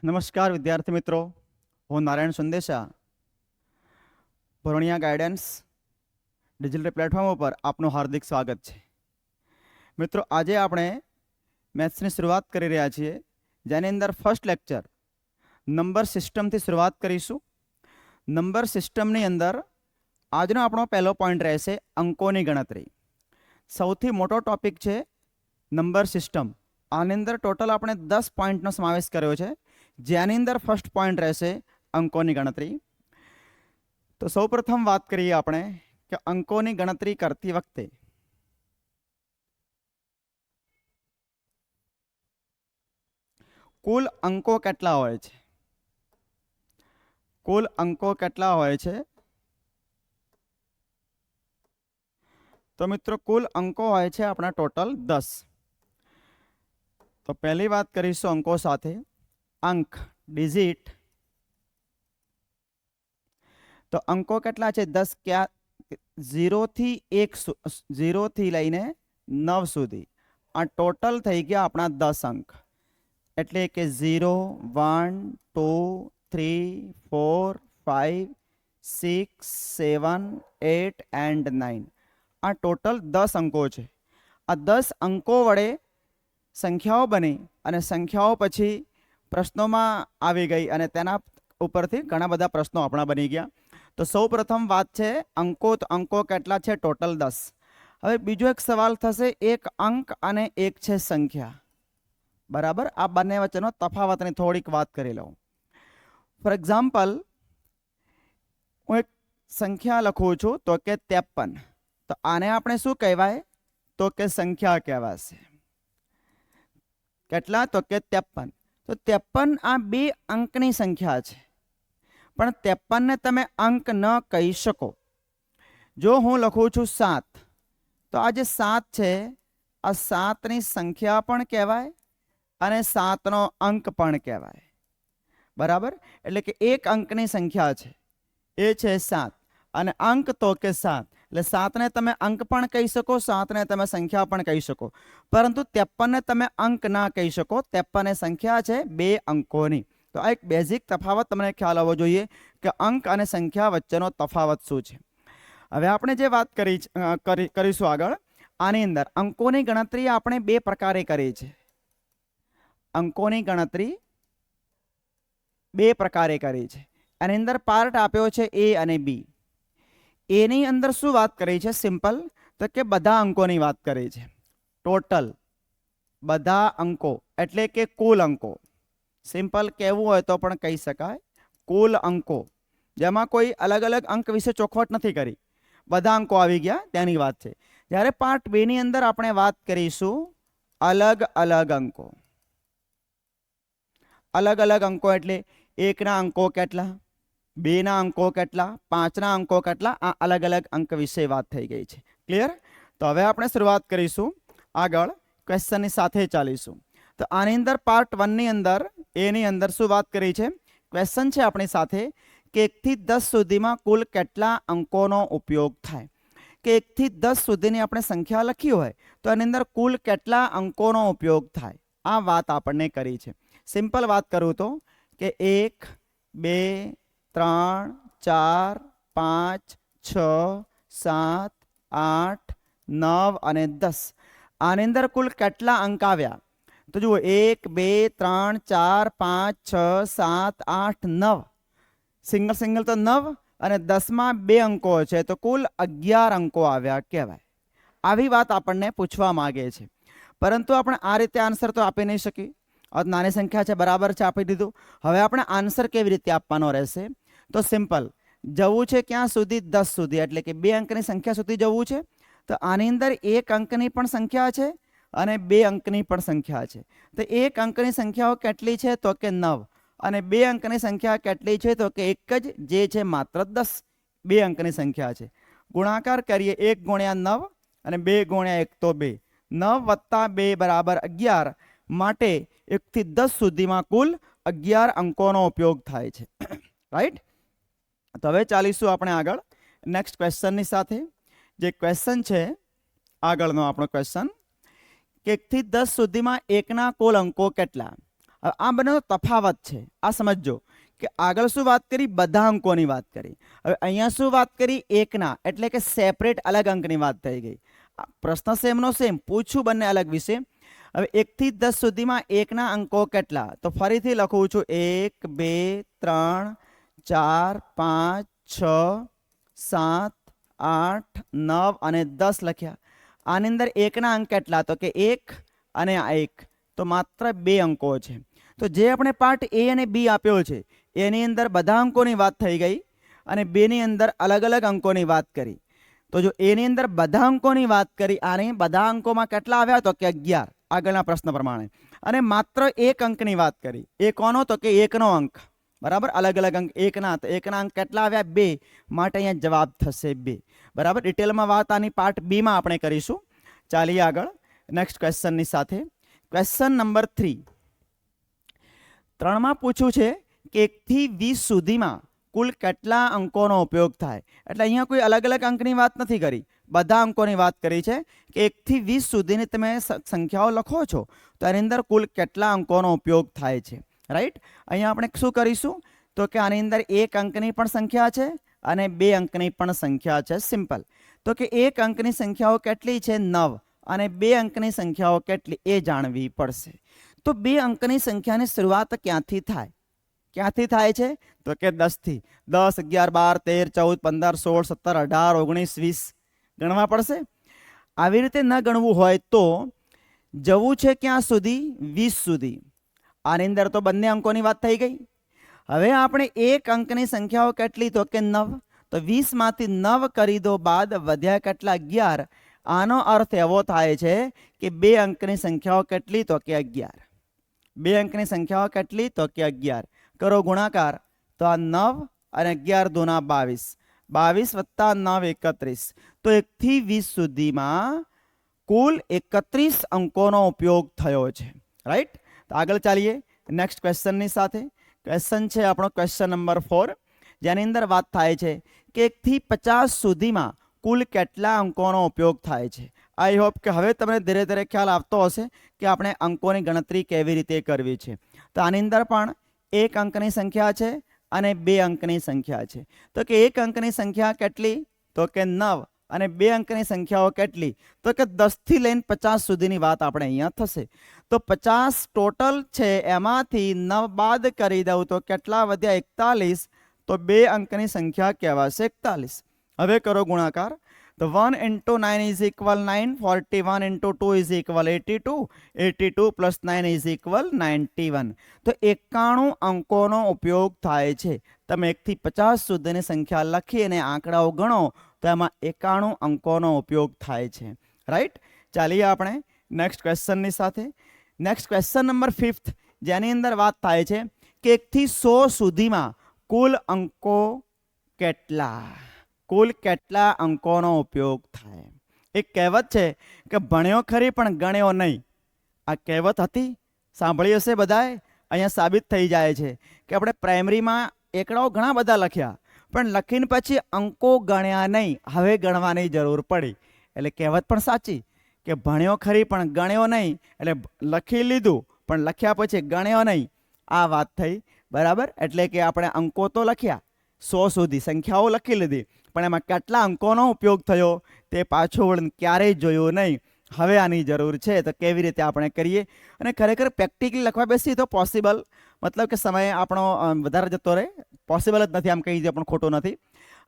નમસ્કાર વિદ્યાર્થી મિત્રો, હું નારાયણ સંદેશા ભરણિયા ગાઈડન્સ ડિજિટલ પ્લેટફોર્મ ઉપર આપનું હાર્દિક સ્વાગત છે. મિત્રો, આજે આપણે મેથ્સની શરૂઆત કરી રહ્યા છીએ, જેની અંદર ફર્સ્ટ લેક્ચર નંબર સિસ્ટમથી શરૂઆત કરીશું. નંબર સિસ્ટમની અંદર આજનો આપણો પહેલો પોઈન્ટ રહેશે અંકોની ગણતરી. સૌથી મોટો ટોપિક છે નંબર સિસ્ટમ. આની અંદર ટોટલ આપણે 10 પોઈન્ટનો સમાવેશ કર્યો છે, જેની અંદર ફર્સ્ટ પોઈન્ટ રહેશે અંકોની ગણતરી. તો સૌપ્રથમ વાત કરીએ આપણે કે અંકોની ગણતરી કરતી વખતે કુલ અંકો કેટલા હોય છે? કુલ અંકો કેટલા હોય છે? તો મિત્રો, કુલ અંકો હોય છે આપણા ટોટલ 10. તો પહેલી વાત કરીશું અંકો સાથે. અંક, ડિજિટ. તો અંકો કેટલા છે? 10. ક્યાં? 0 થી 1, 0 થી લઈને 9 સુધી. આ ટોટલ થઈ ગયા આપણા 10 અંક. એટલે કે 0, 1, 2, 3, 4, 5, 6, 7, 8 and 9. આ ટોટલ 10 અંકો છે. આ 10 અંકો વડે સંખ્યાઓ બની અને સંખ્યાઓ પછી પ્રશ્નોમાં આવી ગઈ અને તેના ઉપરથી ઘણા બધા પ્રશ્નો આપણા બની ગયા. તો સૌ પ્રથમ વાત છે અંકો. તો અંકો કેટલા છે? ટોટલ 10. હવે બીજો એક સવાલ થશે, એક અંક અને એક છે સંખ્યા, બરાબર? આ બંને વચ્ચેનો તફાવતની થોડીક વાત કરી લઉં. ફોર એક્ઝામ્પલ, હું એક સંખ્યા લખું છું તો કે 53. તો આને આપણે શું કહેવાય? તો કે સંખ્યા કહેવાશે. કેટલા? તો કે 53. તો 53 આ 2 અંકની સંખ્યા છે, પણ 53 ને તમે અંક ન કહી શકો. જો હું લખું છું 7, તો આ જે 7 છે, આ 7ની સંખ્યા પણ કહેવાય અને 7નો અંક પણ કહેવાય, બરાબર? એટલે કે એક અંકની સંખ્યા છે, એ છે 7, અને અંક તો કે 7. એટલે 7ને તમે અંક પણ કહી શકો, 7ને તમે સંખ્યા પણ કહી શકો, પરંતુ 53ને તમે અંક ના કહી શકો. 53 એ સંખ્યા છે 2 અંકોની. તો આ એક બેઝિક તફાવત તમને ખ્યાલ આવવો જોઈએ કે અંક અને સંખ્યા વચ્ચેનો તફાવત શું છે. હવે આપણે જે વાત કરીશું આગળ, આની અંદર અંકોની ગણતરી આપણે 2 પ્રકારે કરી છે. અંકોની ગણતરી 2 પ્રકારે કરી છે. એની અંદર પાર્ટ આપ્યો છે A અને B. એની અંદર શું વાત કરી છે? સિમ્પલ, તો કે બધા અંકોની વાત કરી છે. ટોટલ બધા અંકો એટલે કે કુલ અંકો. સિમ્પલ કહેવું હોય તો પણ કહી શકાય કુલ અંકો, જેમાં કોઈ અલગ અલગ અંક વિશે ચોખવટ નથી કરી, બધા અંકો આવી ગયા તેની વાત છે. જ્યારે પાર્ટ 2 ની અંદર આપણે વાત કરીશું અલગ અલગ અંકો. અલગ અલગ અંકો એટલે 1 ના અંકો કેટલા, 2 ના અંકો કેટલા, 5 ના અંકો કેટલા, આ અલગ અલગ અંક વિશે વાત થઈ ગઈ છે. ક્લિયર? તો હવે આપણે શરૂઆત કરીશું આગળ ક્વેશ્ચનની સાથે ચાલીશું. તો આની અંદર પાર્ટ 1 ની અંદર એની અંદર શું વાત કરી છે? ક્વેશ્ચન છે આપણી સાથે કે 1 થી 10 સુધીમાં કુલ કેટલા અંકોનો ઉપયોગ થાય. કે 1 થી 10 સુધીની આપણે સંખ્યા લખી હોય તો એની અંદર કુલ કેટલા અંકોનો ઉપયોગ થાય, આ વાત આપણને કરી છે. સિમ્પલ વાત કરું તો કે 1, 2, 3, 4, 5, 6, 7, 8, 9 અને 10. આની અંદર કુલ કેટલા અંક આવ્યા? તો જુઓ, 1, 2, 3, 4, 5, 6, 7, 8, 9. સિંગલ તો 9 અને 10માં 2 અંકો છે, તો કુલ 11 અંકો આવ્યા કહેવાય. આવી વાત આપણને પૂછવા માંગે છે, પરંતુ આપણે આ રીતે આન્સર તો આપી નહીં શકીએ. નાની સંખ્યા છે, બરાબર છે, આપી દીધું. હવે આપણે આન્સર કેવી રીતે આપવાનો રહેશે? તો સિમ્પલ, જવું છે ક્યાં સુધી? 10 સુધી, એટલે કે 2 અંકની સંખ્યા સુધી જવું છે. તો આની અંદર 1 અંકની પણ સંખ્યા છે અને 2 અંકની પણ સંખ્યા છે. તો 1 અંકની સંખ્યાઓ કેટલી છે? તો કે 9. અને 2 અંકની સંખ્યા કેટલી છે? તો કે એક જ, જે છે માત્ર 10. 2 અંકની સંખ્યા છે. ગુણાકાર કરીએ, 1 ગુણ્યા 9 અને 2 ગુણ્યા 1 તો 2. 9 વત્તા 2 બરાબર 11. માટે 1 થી 10 સુધીમાં કુલ 11 અંકોનો ઉપયોગ થાય છે. રાઈટ? તો હવે ચાલીશું આપણે આગળ નેક્સ્ટ ક્વેશ્ચનની સાથે. જે ક્વેશ્ચન છે આગળનો આપણો ક્વેશ્ચન કે 1 થી 10 સુધીમાં 1ના કુલ અંકો કેટલા? હવે આ બંનેનો તફાવત છે, આ સમજજો કે આગળ શું વાત કરી, બધા અંકોની વાત કરી. હવે અહીંયા શું વાત કરી, એકના, એટલે કે સેપરેટ અલગ અંકની વાત થઈ ગઈ. પ્રશ્ન સેમનો સેમ, પૂછું બંને અલગ વિશે. હવે 1 થી 10 સુધીમાં એકના અંકો કેટલા, તો ફરીથી લખું છું 1 2 3 4 5 6 7 8 9 અને 10 લખ્યા. આની અંદર એકના અંક કેટલા, તો કે 1 અને આ 1, તો માત્ર 2 અંકો છે. તો જે આપણે પાર્ટ એ અને બી આપ્યો છે એની અંદર બધા અંકોની વાત થઈ ગઈ અને બેની અંદર અલગ અલગ અંકોની વાત કરી. તો જો એની અંદર બધા અંકોની વાત કરી, આની બધા અંકોમાં કેટલા આવ્યા, તો કે 11 આગળના પ્રશ્ન પ્રમાણે, અને માત્ર એક અંકની વાત કરી. એ કોનો, તો કે એકનો અંક, બરાબર. અલગ અલગ અંક એકના, તો એકના અંક કેટલા આવ્યા, 2, માટે અહીંયા જવાબ થશે 2, બરાબર. ડિટેલમાં વાત આની પાર્ટ બી માં આપણે કરીશું. ચાલીએ આગળ નેક્સ્ટ ક્વેશ્ચનની સાથે. ક્વેશ્ચન નંબર 3 માં પૂછ્યું છે કે 1 થી 20 સુધીમાં કુલ કેટલા અંકોનો ઉપયોગ થાય. એટલે અહીંયા કોઈ અલગ અલગ અંકની વાત નથી કરી, બધા અંકોની વાત કરી છે કે 1 થી 20 સુધીની તમે સંખ્યાઓ લખો છો તો એની અંદર કુલ કેટલા અંકોનો ઉપયોગ થાય છે, રાઈટ. અહીંયા આપણે શું કરીશું, તો કે આની અંદર 1 અંકની પણ સંખ્યા છે અને 2 અંકની પણ સંખ્યા છે. સિમ્પલ. તો કે 1 અંકની સંખ્યાઓ કેટલી છે, 9, અને 2 અંકની સંખ્યાઓ કેટલી એ જાણવી પડશે. તો 2 અંકની સંખ્યાની શરૂઆત ક્યાંથી થાય, ક્યાંથી થાય છે, તો કે 10 થી. 10 11 12 13 14 15 16 17 18 19 20 ગણવા પડશે. આવી રીતે ન ગણવું હોય તો જવું છે ક્યાં સુધી, 20 સુધી. આની અંદર તો બંને અંકોની વાત થઈ ગઈ. હવે આપણે 1 અંકની સંખ્યાઓ કેટલી, તો કે 9, તો 20 માંથી 9 કરી દો બાદ વધ્યા કેટલા, 11. આનો અર્થ એવો થાય છે કે 2 અંકની સંખ્યાઓ કેટલી, તો કે 11. 2 અંકની સંખ્યાઓ કેટલી, તો કે 11. કરો ગુણાકાર, તો આ 9 અને 11 દૂના 22, 22 વત્તા 9 31. તો 1 થી 20 સુધીમાં કુલ 31 અંકોનો ઉપયોગ થયો છે, રાઈટ. તો આગળ ચાલીએ નેક્સ્ટ ક્વેશ્ચનની સાથે. ક્વેશ્ચન છે આપણો ક્વેશ્ચન નંબર 4, જેની અંદર વાત થાય છે કે 1 થી 50 સુધીમાં કુલ કેટલા અંકોનો ઉપયોગ થાય છે. આઈ હોપ કે હવે તમને ધીરે ધીરે ખ્યાલ આવતો હશે કે આપણે અંકોની ગણતરી કેવી રીતે કરવી છે. તો આની અંદર પણ 1 અંકની સંખ્યા છે અને 2 અંકની સંખ્યા છે. તો કે 1 અંકની સંખ્યા કેટલી, તો કે 9, અને 2 અંકની સંખ્યાઓ કેટલી, તો કે 10 થી લઈને 50 સુધીની વાત આપણે અહીંયા થશે. તો 50 ટોટલ છે, એમાંથી 9 બાદ કરી દઉં તો કેટલા વધ્યા, 41. તો 2 અંકની સંખ્યા કહેવાશે 41. હવે કરો ગુણાકાર, તો 1 × 9 is equal 9, 41 × 2 is equal 82, 82 plus 9 is equal 91. તો 91 અંકોનો ઉપયોગ થાય છે. તમે 1 થી 50 સુધીની સંખ્યા લખી અને આંકડાઓ ગણો તો એમાં 91 અંકોનો ઉપયોગ થાય છે, રાઈટ. ચાલીએ આપણે નેક્સ્ટ ક્વેશ્ચનની સાથે. નેક્સ્ટ ક્વેશ્ચન નંબર 5, જેની અંદર વાત થાય છે કે 1 થી 100 સુધીમાં કુલ અંકો કેટલા, કુલ કેટલા અંકોનો ઉપયોગ થાય. એક કહેવત છે કે ભણ્યો ખરી પણ ગણ્યો નહીં. આ કહેવત હતી, સાંભળી હશે બધાએ. અહીંયા સાબિત થઈ જાય છે કે આપણે પ્રાઇમરીમાં એકડાઓ ઘણા બધા લખ્યા પણ લખીને પછી અંકો ગણ્યા નહીં, હવે ગણવાની જરૂર પડી. એટલે કહેવત પણ સાચી કે ભણ્યો ખરી પણ ગણ્યો નહીં, એટલે લખી લીધું પણ લખ્યા પછી ગણ્યો નહીં. આ વાત થઈ, બરાબર. એટલે કે આપણે અંકો તો લખ્યા 100 સુધી, સંખ્યાઓ લખી લીધી, પણ એમાં કેટલા અંકોનો ઉપયોગ થયો તે પાછો વળીને ક્યારેય જોયું નહીં. હવે આની જરૂર છે, તો કેવી રીતે આપણે કરીએ. અને ખરેખર પ્રેક્ટિકલી લખવા બેસી તો પોસિબલ, મતલબ કે સમય આપણો વધારે જતો રહે, પોસિબલ જ નથી, આમ કહી દે પણ ખોટું નથી.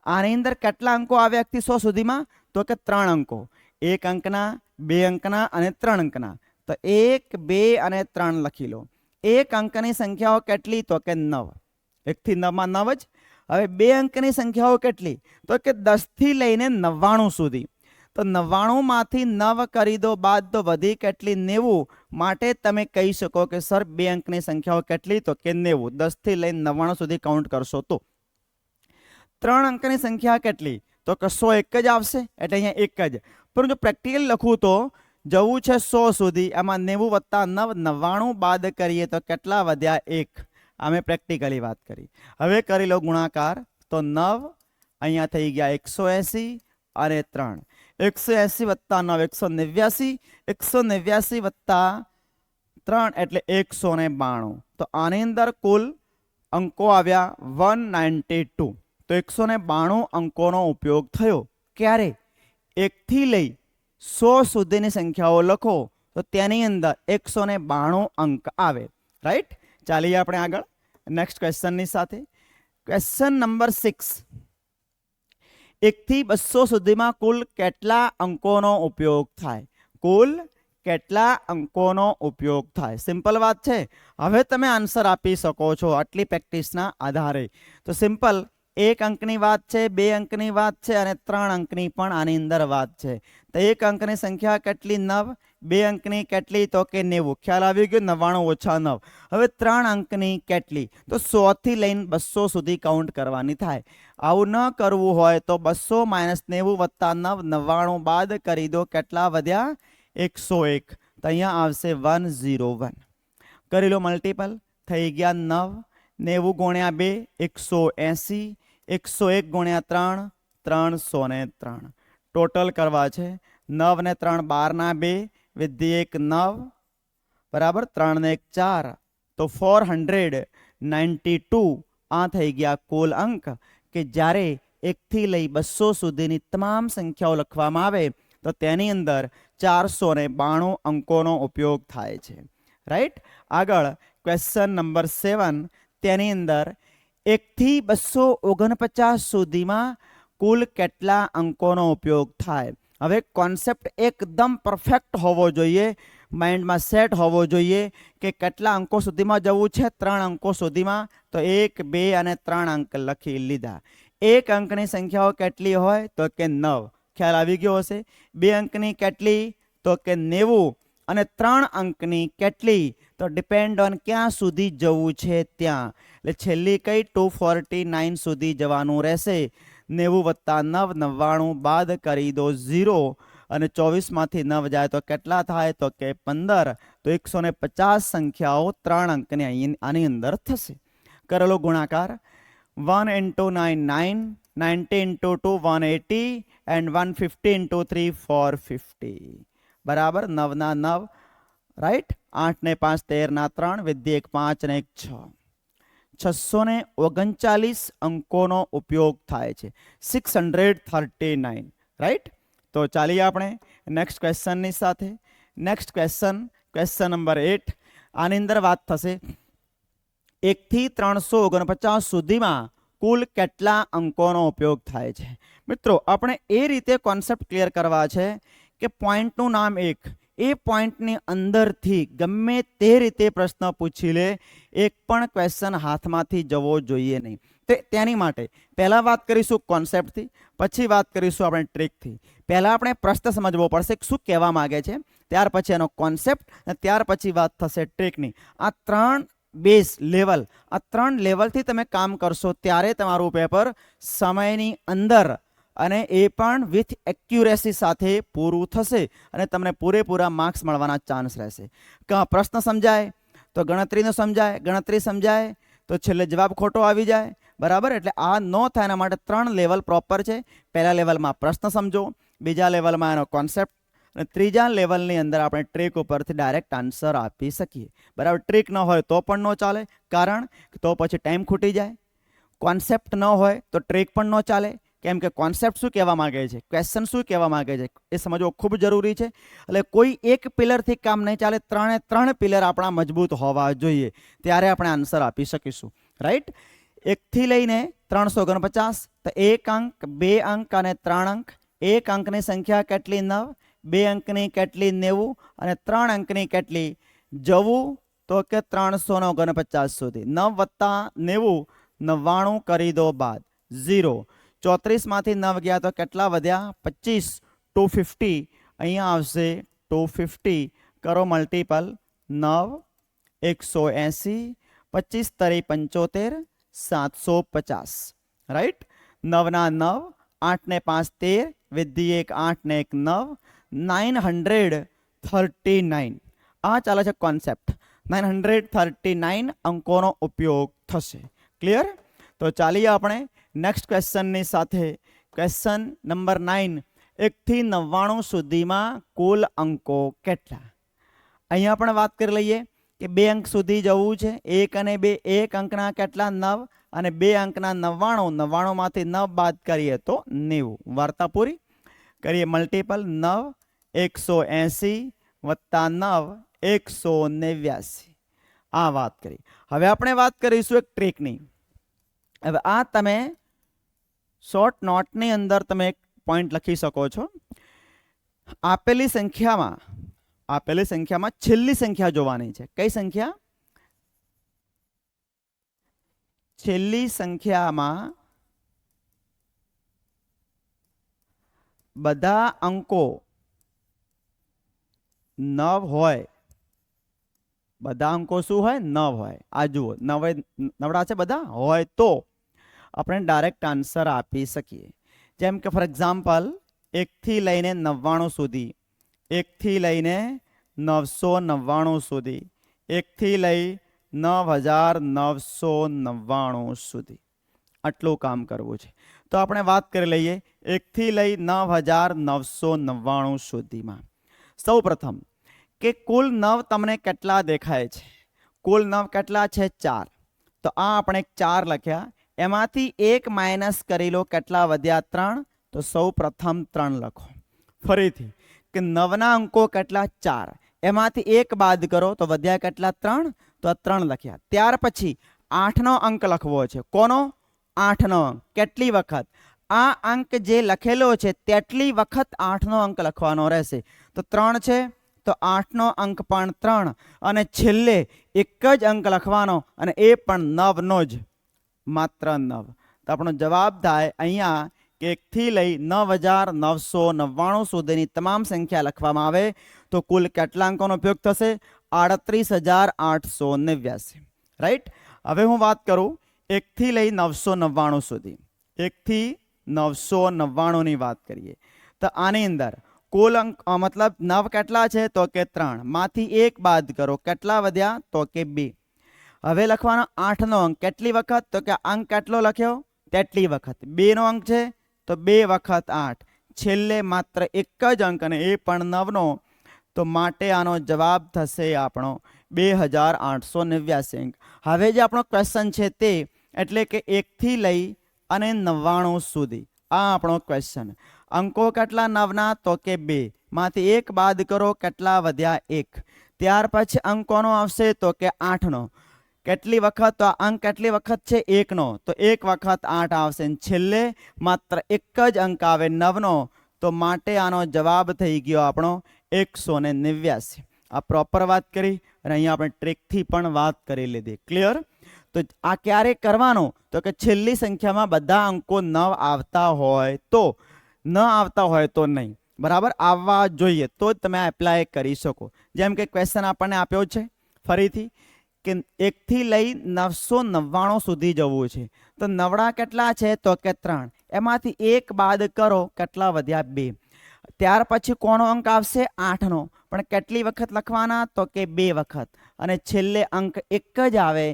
આની અંદર કેટલા અંકો આવ્યા 1 થી 100 સુધીમાં, તો કે 3 અંકો. 1 અંકના, 2 અંકના અને 3 અંકના. તો 1 2 અને 3 લખી લો. 1 અંકની સંખ્યાઓ કેટલી, તો કે 9. 1 થી 9 માં 9 જ. હવે 2 અંકની સંખ્યાઓ કેટલી, તો કે 10 થી લઈને 99 સુધી. તો 99 માંથી 9 કરી દો બાદ તો વધી કેટલી, 90. માટે તમે કહી શકો કે સર 2 અંકની સંખ્યાઓ કેટલી, તો કે 90. 10 થી લઈને 99 સુધી કાઉન્ટ કરશો તો. 3 અંકની સંખ્યા કેટલી, તો કે 101 જ આવશે, એટલે અહીંયા 1 જ. પરંતુ પ્રેક્ટિકલ લખું તો જવું છે 100 સુધી, એમાં 90 વત્તા 9, 99 બાદ કરીએ તો કેટલા વધ્યા, 1. અમે પ્રેક્ટિકલી વાત કરી. હવે કરી લો ગુણાકાર, તો 9 અહીંયા થઈ ગયા 180 અને 3. 180 વત્તા 9 189, 189 વત્તા 3 એટલે 192. તો આની અંદર કુલ અંકો આવ્યા 192. તો 192 અંકોનો ઉપયોગ થયો. ક્યારે? 1 થી લઈ 100 સુધીની સંખ્યાઓ લખો તો તેની અંદર 192 અંક આવે. રાઈટ? ચાલીએ આપણે આગળ નેક્સ્ટ ક્વેશ્ચનની સાથે. Question number 6. 1 થી 200 સુધીમાં કુલ કેટલા અંકોનો ઉપયોગ થાય? કુલ કેટલા અંકોનો ઉપયોગ થાય? સિમ્પલ વાત છે. હવે તમે આન્સર આપી શકો છો આટલી પ્રેક્ટિસના આધારે. તો સિમ્પલ 1 અંકની વાત છે, 2 અંકની વાત છે અને 3 અંકની પણ આની અંદર વાત છે. તો 1 અંકની સંખ્યા કેટલી? 9. 2 અંકની કેટલી? તો કે 90. ખ્યાલ આવી ગયો? 99 ઓછા 9. હવે 3 અંકની કેટલી? તો 100 થી લઈને 200 સુધી કાઉન્ટ કરવાની થાય. આવું ન કરવું હોય તો 200 - 90 વત્તા 9, 99 બાદ કરી દો. કેટલા વધ્યા? 101. તો અહીંયા આવશે 101. કરી લો મલ્ટીપલ. થઈ ગયા 9. 90 ગુણ્યા 2 180. 101 ગુણ્યા 3 303. ટોટલ કરવા છે. 9 ને 3 12 2 વિધિ 1 9 બરાબર 3 ને 1 4. તો 492 આ થઈ ગયા કુલ અંક. કે જ્યારે 1 થી લઈ 200 સુધીની તમામ સંખ્યાઓ લખવામાં આવે તો તેની અંદર 492 અંકોનો ઉપયોગ થાય છે. રાઈટ? આગળ ક્વેશ્ચન નંબર 7. તેની અંદર 1 થી 249 સુધીમાં કુલ કેટલા અંકોનો ઉપયોગ થાય? હવે કોન્સેપ્ટ એકદમ પરફેક્ટ હોવો જોઈએ, માઇન્ડમાં સેટ હોવો જોઈએ કે કેટલા અંકો સુધીમાં જવું છે. 3 અંકો સુધીમાં. તો 1, 2 અને 3 અંક લખી લીધા. 1 અંકની સંખ્યાઓ કેટલી હોય? તો કે 9. ખ્યાલ આવી ગયો હશે. 2 અંકની કેટલી? તો કે 90. અને 3 અંકની કેટલી? તો ડિપેન્ડ ઓન ક્યાં સુધી જવું છે ત્યાં. એટલે છેલ્લી કઈ 249 સુધી જવાનું રહેશે. 90 વત્તા 9 99 બાદ કરી દો 0. અને 24 માંથી 9 જાય તો કેટલા થાય? તો કે 15. તો 150 સંખ્યાઓ 3 અંકની આની અંદર થશે. કરેલો ગુણાકાર. 1 × 9 9, 90 × 2 180 and 150 × 3 450. બરાબર 9 ના 9. રાઈટ? 8 ને 5 13 ના 3 વિધિ 1 5 ને 1 6. 639 અંકોનો ઉપયોગ થાય છે. 639. રાઈટ? તો ચાલીએ આપણે નેક્સ્ટ ક્વેશ્ચનની સાથે. Next question number 8. આની અંદર વાત થશે 1 થી 349 સુધીમાં કુલ કેટલા અંકોનો ઉપયોગ થાય છે? મિત્રો આપણે એ રીતે કોન્સેપ્ટ ક્લિયર કરવા છે કે પોઈન્ટનું નામ એક, એ પોઈન્ટની અંદરથી ગમે તે રીતે પ્રશ્ન પૂછી લે, એક પણ ક્વેશ્ચન હાથમાંથી જવો જોઈએ નહીં. તેની માટે પહેલાં વાત કરીશું કોન્સેપ્ટથી, પછી વાત કરીશું આપણે ટ્રીકથી. પહેલાં આપણે પ્રશ્ન સમજવો પડશે શું કહેવા માગે છે, ત્યાર પછી એનો કોન્સેપ્ટ અને ત્યાર પછી વાત થશે ટ્રીકની. આ 3 બેઝ લેવલ, આ 3 લેવલથી તમે કામ કરશો ત્યારે તમારું પેપર સમયની અંદર અને એ પણ વિથ એક્યુરેસી સાથે પૂરું થશે અને તમને પૂરેપૂરા માર્ક્સ મળવાના ચાન્સ રહેશે. પ્રશ્ન સમજાય તો ગણતરીનો સમજાય, ગણતરી સમજાય તો છેલ્લે જવાબ ખોટો આવી જાય. બરાબર? એટલે આ ન થાય એના માટે 3 લેવલ પ્રોપર છે. પહેલા લેવલમાં પ્રશ્ન સમજો, બીજા લેવલમાં એનો કોન્સેપ્ટ અને ત્રીજા લેવલની અંદર આપણે ટ્રીક ઉપરથી ડાયરેક્ટ આન્સર આપી શકીએ. બરાબર? ટ્રીક ન હોય તો પણ ન ચાલે, કારણ તો પછી ટાઈમ ખૂટી જાય. કોન્સેપ્ટ ન હોય તો ટ્રીક પણ ન ચાલે, કેમ કે કોન્સેપ્ટ શું કહેવા માંગે છે, ક્વેશ્ચન શું કહેવા માંગે છે એ સમજવો ખૂબ જરૂરી છે. એટલે કોઈ એક પિલરથી કામ નહીં ચાલે, 3 પિલર આપણા મજબૂત હોવા જોઈએ, ત્યારે આપણે આન્સર આપી શકીશું. રાઈટ? 1 થી લઈને 349. તો 1 અંક, 2 અંક અને 3 અંક. 1 અંકની સંખ્યા કેટલી? 9. 2 અંકની કેટલી? 90. અને 3 અંકની કેટલી? જવું તો કે 349 સુધી. 9 વત્તા 90 99 કરી દો બાદ 0. 34 માંથી 9 ગયા તો કેટલા વધ્યા? 25. 250. અહીંયા આવશે 250. કરો મલ્ટીપલ. 9 180. 25 તરી 75 750. રાઈટ? 9 ના 9. 8 ને 5 13 વિધિ 1 8 ને 1 9. 939. આ ચાલે છે કોન્સેપ્ટ. 939 અંકોનો ઉપયોગ થશે. ક્લિયર? તો ચાલીએ આપણે નેક્સ્ટ ક્વેશ્ચનની સાથે. Question number 9. 1 થી 99 સુધીમાં કુલ અંકો કેટલા? અહીંયા પણ વાત કરી લઈએ કે 2 અંક સુધી જવું છે. 1 અને 2, 1 અંકના કેટલા 9 અને 2 અંકના 99. 99 માંથી 9 બાદ કરીએ તો 90. વાર્તા પૂરી. કરીએ મલ્ટીપલ. 9 180 વત્તા 9 189. આ વાત કરી. હવે આપણે વાત કરીશું એક ટ્રીકની. હવે આ તમે શોર્ટ નોટની અંદર તમે એક પોઈન્ટ લખી શકો છો. આપેલી સંખ્યામાં છેલ્લી સંખ્યા જોવાની છે. કઈ સંખ્યા? છેલ્લી સંખ્યામાં બધા અંકો 9 હોય. બધા અંકો શું હોય? 9 હોય. આ જુઓ, નવડા છે બધા હોય તો આપણે ડાયરેક્ટ આન્સર આપી શકીએ. જેમ કે ફોર એક્ઝામ્પલ 1 થી લઈને 99 સુધી, 1 થી લઈને 999 સુધી, 1 થી લઈ 9999 સુધી આટલું કામ કરવું છે. તો આપણે વાત કરી લઈએ 1 થી લઈ 9999 સુધીમાં. સૌ પ્રથમ કે કુલ 9 તમને કેટલા દેખાય છે? કુલ 9 કેટલા છે? 4. તો આ આપણે 4 લખ્યા. એમાંથી 1 માઇનસ કરી લો, કેટલા વધ્યા? 3. તો સૌ પ્રથમ 3 લખો. ફરીથી કે 9ના અંકો કેટલા? 4. એમાંથી 1 બાદ કરો તો વધ્યા કેટલા? 3. તો 3 લખ્યા. ત્યાર પછી 8નો અંક લખવો છે. કોનો? 8નો અંક. કેટલી વખત? આ અંક જે લખેલો છે તેટલી વખત 8નો અંક લખવાનો રહેશે. તો 3 છે તો 8નો અંક પણ 3 અને છેલ્લે એક જ અંક લખવાનો અને એ પણ 9નો જ, માત્ર 9. તો આપણો જવાબ થાય અહીંયા કે 1 થી લઈ 9999 સુધીની તમામ સંખ્યા લખવામાં આવે તો કુલ કેટલા અંકોનો ઉપયોગ થશે? 38889. રાઈટ. હવે હું વાત કરું 1 થી લઈ 999 સુધી. 1 થી 999 વાત કરીએ તો આની અંદર કુલ અંક મતલબ 9 કેટલા છે? તો કે 3. માંથી 1 બાદ કરો, કેટલા વધ્યા? તો કે 2. હવે લખવાનો 8નો અંક. કેટલી વખત? તો કે અંક કેટલો લખ્યો? તેટલી વખત. 2નો અંક છે તો 2 વખત 8. છેલ્લે માત્ર એક જ અંક અને એ પણ 9નો. તો માટે આનો જવાબ થશે આપણો 2889 અંક. હવે જે આપણો ક્વેશ્ચન છે તે એટલે કે 1 થી લઈ અને 99 સુધી આ આપણો ક્વેશ્ચન. અંકો કેટલા 9ના? તો કે 2. માંથી 1 બાદ કરો, કેટલા વધ્યા? 1. ત્યાર પછી અંકોનો આવશે તો કે 8નો. કેટલી વખત? તો આ અંક કેટલી વખત છે? 1નો. તો 1 વખત 8 આવશે. છેલ્લે માત્ર એક જ અંક આવે 9નો. તો માટે આનો જવાબ થઈ ગયો આપણો 189. આ પ્રોપર વાત કરી અને અહીંયા આપણે ટ્રીકથી પણ વાત કરી લીધી. ક્લિયર? તો આ ક્યારે કરવાનું? તો કે છેલ્લી સંખ્યામાં બધા અંકો 9 આવતા હોય તો, ન આવતા હોય તો નહીં. બરાબર? આવવા જોઈએ તો જ તમે એપ્લાય કરી શકો. જેમ કે ક્વેશ્ચન આપણને આપ્યો છે ફરીથી કે 1 થી લઈ 999 સુધી જવું છે. તો નવડા કેટલા છે? તો કે 3. એમાંથી 1 બાદ કરો, કેટલા વધ્યા? 2. ત્યાર પછી કોનો અંક આવશે? 8નો. પણ કેટલી વખત લખવાના? તો કે 2 વખત. અને છેલ્લે અંક એક જ આવે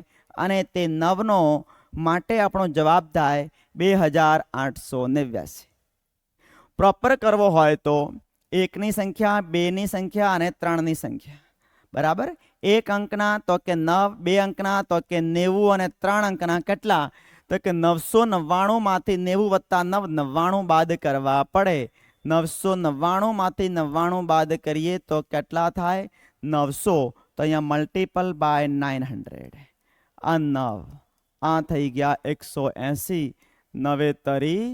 અને તે 9નો. માટે આપણો જવાબ થાય 2889. પ્રોપર કરવો હોય તો 1ની સંખ્યા, 2ની સંખ્યા અને 3ની સંખ્યા. બરાબર? 1 અંકના તો કે 9, 2 અંકના તો કે 90 અને 3 અંકના કેટલા? તો કે 999 માંથી 90 વત્તા 9, 99 બાદ કરવા પડે. 999 માંથી 99 બાદ કરીએ તો કેટલા થાય? 900. તો અહીંયા મલ્ટીપલ બાય 900. આ 9 આ થઈ ગયા 180. 9 તરી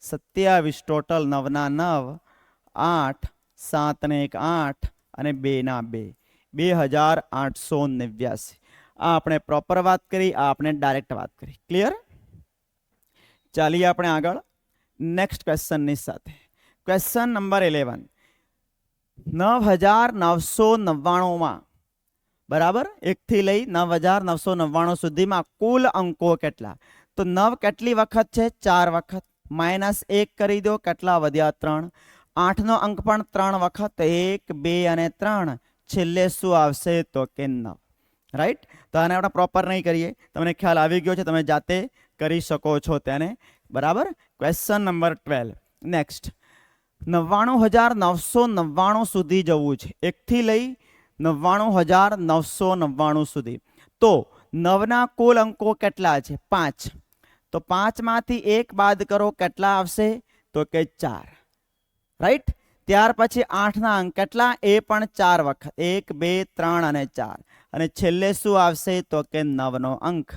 27. ટોટલ 9ના 9, 8, 7 ને 1 8 અને 2 ના 2. 2889. આ આપણે પ્રોપર વાત કરી, આ આપણે ડાયરેક્ટ વાત કરી. ક્લિયર? ચાલીએ આપણે આગળ નેક્સ્ટ ક્વેશ્ચનની સાથે. Question number 11. 9999 બરાબર? 1 થી લઈ 9999 સુધીમાં કુલ અંકો કેટલા? તો 9 કેટલી વખત છે? 4 વખત. -1 કરી દો, કેટલા વધ્યા? 3. 8નો અંક પણ 3 વખત. 1, 2 અને 3. છેલ્લે શું આવશે? તો કે 9. રાઈટ? તો આને આપણે પ્રોપર નહીં કરીએ, તમને ખ્યાલ આવી ગયો છે, તમે જાતે કરી શકો છો તેને. બરાબર? Question number 12. નેક્સ્ટ 99999 સુધી જવું છે. 1 થી લઈ 99,999 સુધી. તો 9ના કુલ અંકો કેટલા છે? 5. તો 5માંથી 1 બાદ કરો, કેટલા આવશે? તો કે 4. રાઈટ. ત્યાર પછી 8ના અંક કેટલા? એ પણ 4 વખત, 1 2 3 અને 4. અને છેલ્લે શું આવશે? તો કે 9નો અંક.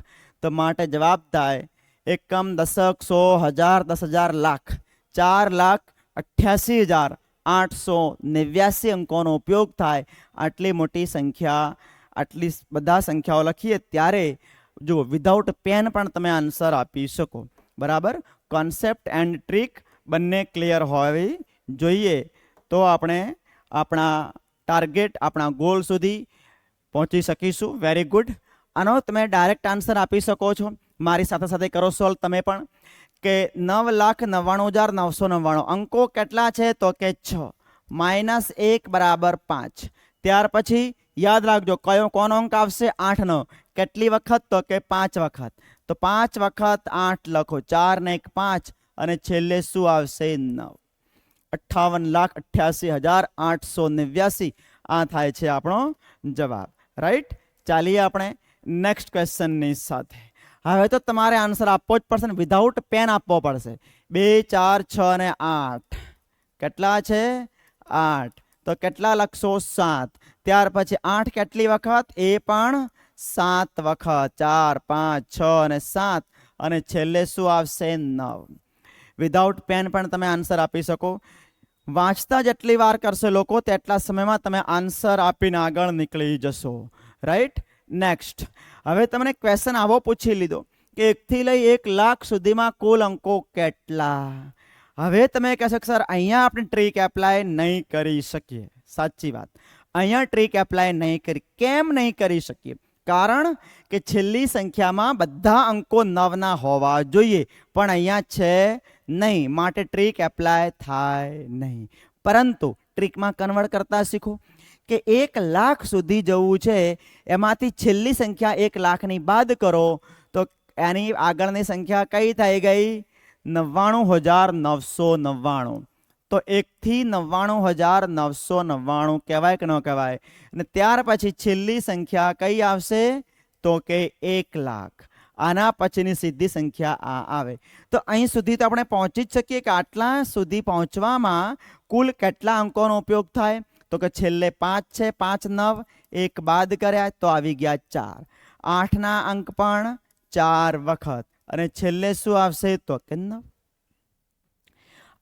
તો માટે જવાબ થાય એકમ, દશક, 100, 1000, 10,000, લાખ. 4,88,889 અંકોનો ઉપયોગ થાય. આટલી મોટી સંખ્યા, આટલી બધા સંખ્યાઓ લખીએ ત્યારે જુઓ, વિધાઉટ પેન પણ તમે આન્સર આપી શકો. બરાબર. કોન્સેપ્ટ એન્ડ ટ્રીક બંને ક્લિયર હોવી જોઈએ, તો આપણે આપણા ટાર્ગેટ, આપણા ગોલ સુધી પહોંચી શકીશું. Very good. આનો તમે ડાયરેક્ટ આન્સર આપી શકો છો. મારી સાથે સાથે કરો સોલ્વ તમે પણ, કે 9,99,999 અંકો કેટલા છે? તો કે 6 -1 = 5. ત્યાર પછી યાદ રાખજો કોનો અંક આવશે? 8નો. કેટલી વખત? તો કે 5 વખત. તો 5 વખત 8 લખો, 4 ને 1 5, અને છેલ્લે શું આવશે? 9. 58,88,889 આ થાય છે આપણો જવાબ. રાઈટ. ચાલીએ આપણે નેક્સ્ટ ક્વેશ્ચનની સાથે. હવે તો તમારે આન્સર આપવો જ પડશે ને, વિધાઉટ પેન આપવો પડશે. 2 4 6 અને 8 કેટલા છે? 8. તો કેટલા લખશો? 7. ત્યાર પછી 8 કેટલી વખત? એ પણ 7 વખત. 4 5 6 અને 7, અને છેલ્લે શું આવશે? 9. વિધાઉટ પેન પણ તમે આન્સર આપી શકો. વાંચતા જેટલી વાર કરશે લોકો, તેટલા સમયમાં તમે આન્સર આપીને આગળ નીકળી જશો. રાઈટ. નેક્સ્ટ. હવે તમને ક્વેશ્ચન આવો પૂછી લીધો કે 1 થી લઈ 1 લાખ સુધીમાં કુલ અંકો કેટલા? હવે તમે કહેશો કે સર અહીંયા આપણે ટ્રીક એપ્લાય નહીં કરી શકીએ. સાચી વાત, અહીંયા ટ્રીક એપ્લાય નહીં કરી. કેમ નહીં કરી શકીએ? કારણ કે છેલ્લી સંખ્યામાં બધા અંકો 9ના હોવા જોઈએ, પણ અહીંયા છે નહીં, માટે ટ્રીક એપ્લાય થાય નહીં. પરંતુ ટ્રીકમાં કન્વર્ટ કરતા શીખો કે 1 લાખ સુધી જવું છે, એમાંથી છેલ્લી સંખ્યા 1 લાખની બાદ કરો તો એની આગળની સંખ્યા કઈ થઈ ગઈ? 99,999. તો 1 થી 99,999 કહેવાય કે ન કહેવાય? અને ત્યાર પછી છેલ્લી સંખ્યા કઈ આવશે? તો કે 1 લાખ. આના પછીની સીધી સંખ્યા આ આવે. તો અહીં સુધી તો આપણે પહોંચી જ શકીએ કે આટલા સુધી પહોંચવામાં કુલ કેટલા અંકોનો ઉપયોગ થાય? તો કે છેલ્લે 5 છે, 5 9, 1 બાદ કર્યા તો આવી ગયા 4. 8ના અંક પણ 4 વખત, અને છેલ્લે શું આવશે? તો કે 9.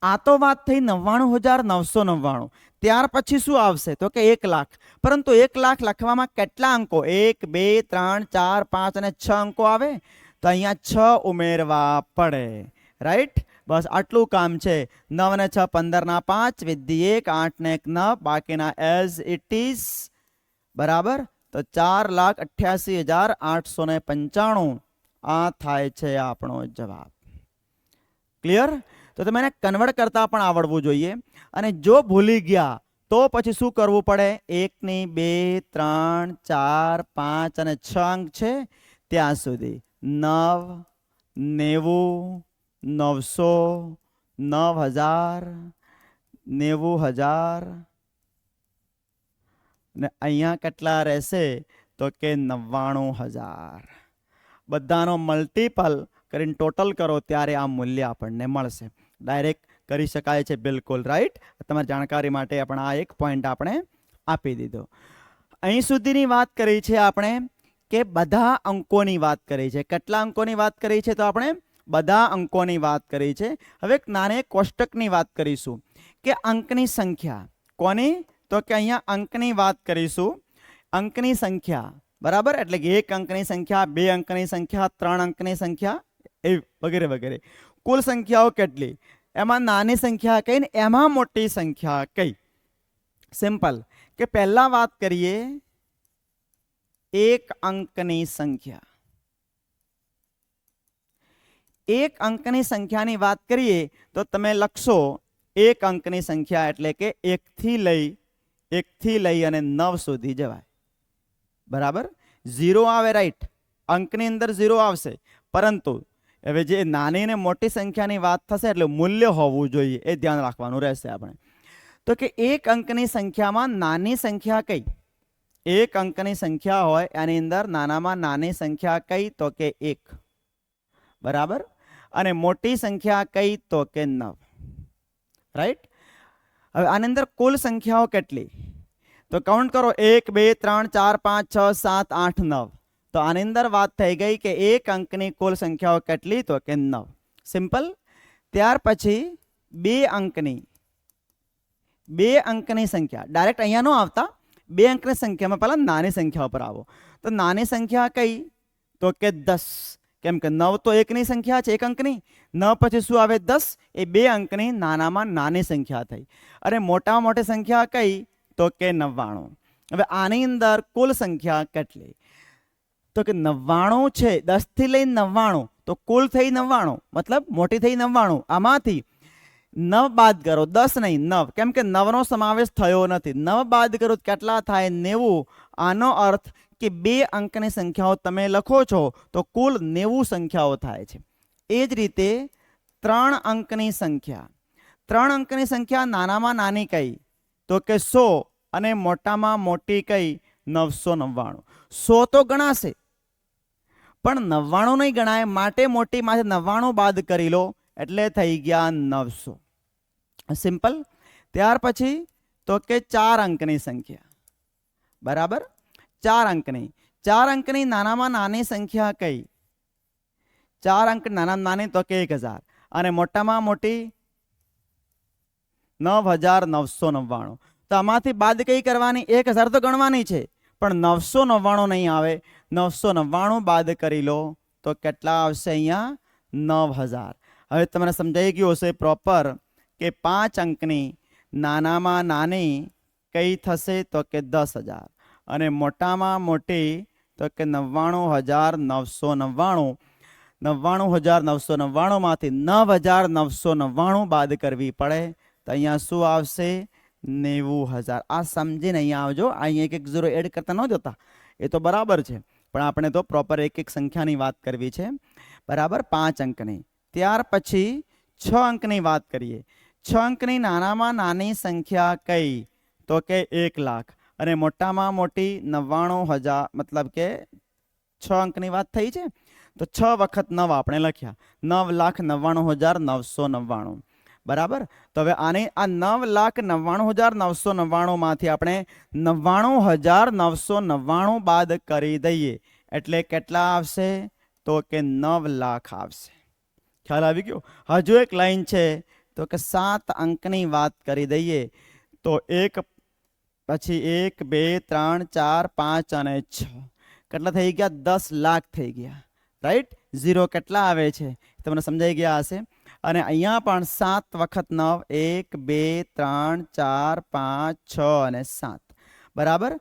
આ તો વાત થઈ 99,999. ત્યાર પછી શું આવશે? તો કે 1 લાખ. પરંતુ 1 લાખ લખવામાં કેટલા અંકો? 1 2 3 4 5 અને 6 અંકો આવે. તો અહીંયા 6 ઉમેરવા પડે. રાઈટ. બસ આટલું કામ છે. 9 ને 6 15 ના 5, વિધિ 1, 8 ને 1 9, બાકીના એઝ ઇટ ઇઝ. બરાબર. તો 4,88,895 આ થાય છે આપણો જવાબ. ક્લિયર? તો તમે એને કન્વર્ટ કરતા પણ આવડવું જોઈએ. અને જો ભૂલી ગયા તો પછી શું કરવું પડે? 1 ની 2 3 4 5 અને 6 અંક છે ત્યાં સુધી 9 90 900 9,000 90,000, ને અહીંયા કેટલા રહેશે? તો કે 99,000. બધાનો મલ્ટીપલ કરીને ટોટલ કરો ત્યારે આ મૂલ્ય આપણને મળશે. ડાયરેક્ટ કરી શકાય છે. બિલકુલ રાઈટ. તમારી જાણકારી માટે પણ આ એક પોઈન્ટ આપણે આપી દીધો. અહીં સુધીની વાત કરી છે આપણે કે બધા અંકોની વાત કરી છે. કેટલા અંકોની વાત કરી છે? તો આપણે બધા અંકોની વાત કરી છે. હવે એક નાની કોષ્ટકની વાત કરીશું કે અંકની સંખ્યા કોની? તો કે અહીંયા અંકની વાત કરીશું. અંકની સંખ્યા, બરાબર, એટલે કે 1 અંકની સંખ્યા, 2 અંકની સંખ્યા, 3 અંકની સંખ્યા, એ વગેરે વગેરે. કુલ સંખ્યાઓ કેટલી? એમાં નાની સંખ્યા કઈ ને એમાં મોટી સંખ્યા કઈ? સિમ્પલ કે પહેલા વાત કરીએ 1 અંકની સંખ્યા. 1 અંકની સંખ્યાની વાત કરીએ તો તમે લખશો 1 અંકની સંખ્યા એટલે કે 1 થી લઈ અને 9 સુધી જવાય. બરાબર. 0 આવે. રાઈટ. અંકની અંદર 0 આવશે, પરંતુ હવે જે નાની ને મોટી સંખ્યાની વાત થશે એટલે મૂલ્ય હોવું જોઈએ, એ ધ્યાન રાખવાનું રહેશે આપણે. તો કે 1 અંકની સંખ્યામાં નાની સંખ્યા કઈ? એક અંકની સંખ્યા હોય એની અંદર નાનામાં નાની સંખ્યા કઈ તો કે 1, બરાબર, અને મોટી સંખ્યા કઈ તો કે 9, રાઈટ. હવે આની અંદર કુલ સંખ્યાઓ કેટલી તો કાઉન્ટ કરો, 1 2 3 4 5 6 7 8 9. તો આની અંદર વાત થઈ ગઈ કે એક અંકની કુલ સંખ્યાઓ કેટલી તો કે 9. સિમ્પલ. ત્યાર પછી બે અંકની સંખ્યા ડાયરેક્ટ અહીંયા ન આવતા, બે અંકની સંખ્યામાં પહેલા નાની સંખ્યા પર આવો. તો નાની સંખ્યા કઈ તો કે 10, કેમ કે 9 તો એકની સંખ્યા છે, એક અંકની. 9 પછી શું આવે 10, એ બે અંકની નાનામાં નાની સંખ્યા થઈ. અને મોટામાં મોટી સંખ્યા કઈ તો કે 99. હવે આની અંદર કુલ સંખ્યા કેટલી તો કે 99 છે, 10 થી લઈને 99, તો કુલ થઈ 99, મતલબ મોટી થઈ 99. આમાંથી 9 બાદ કરો, 10 નહીં 9, કેમ કે 9 નો સમાવેશ થયો નથી. 9 બાદ કરો કેટલા થાય 90. આનો અર્થ કે બે અંકની સંખ્યાઓ તમે લખો છો તો કુલ 90 સંખ્યાઓ થાય છે. એ જ રીતે 3 અંકની સંખ્યા નાનામાં નાની કઈ તો કે 100 અને મોટામાં મોટી કઈ 999. 100 તો ગણાશે પણ 99 નહીં ગણાય, માટે મોટીમાંથી 99 બાદ કરી લો એટલે થઈ ગયા 900. સિમ્પલ. ત્યાર પછી તો કે 4 અંકની સંખ્યા, બરાબર, 4 અંકની નાનામાં નાની સંખ્યા કઈ 4 અંક નાનામાં નાની તો કે 1000 અને મોટામાં મોટી 9999. તો આમાંથી બાદ કઈ કરવાની, 1000 તો ગણવાની છે પણ 999 નહીં આવે. 999 બાદ કરી લો તો કેટલા આવશે અહીંયા 9000. હવે તમને સમજાઈ ગયું હશે પ્રોપર કે 5 અંકની નાનામાં નાની કઈ થશે તો કે 10000 અને મોટામાં મોટી તો કે 99999. 99999 માંથી 9999 બાદ કરવી પડે તો અહીંયા શું આવશે 90000. આ સમજીને અહીંયા આવજો. અહીંયા એક 0 એડ કરતા ન જતા, એ તો બરાબર છે, પણ આપણે તો પ્રોપર એક સંખ્યાની વાત કરવી છે, બરાબર, 5 અંકની. ત્યાર પછી 6 અંકની વાત કરીએ. 6 અંકની નાનામાં નાની સંખ્યા કઈ તો કે 1 લાખ અને મોટામાં મોટી 99000, મતલબ કે 6 અંકની વાત થઈ છે તો 6 વખત 9 આપણે લખ્યા, 9,99,999, બરાબર. તો હવે આને આ 9,99,999 માંથી આપણે 99,999 બાદ કરી દઈએ એટલે કેટલા આવશે તો કે 9 લાખ આવશે. ખ્યાલ આવી ગયો. હજુ એક લાઈન છે તો કે 7 અંકની વાત કરી દઈએ તો 1 પછી 1 2 3 4 5 અને 6 કેટલા થઈ ગયા 10 લાખ થઈ ગયા, રાઈટ. 0 કેટલા આવે છે તમને સમજાઈ ગયા હશે. અને અહીંયા પણ 7 વખત 9, 1 2 3 4 5 6 અને 7, બરાબર.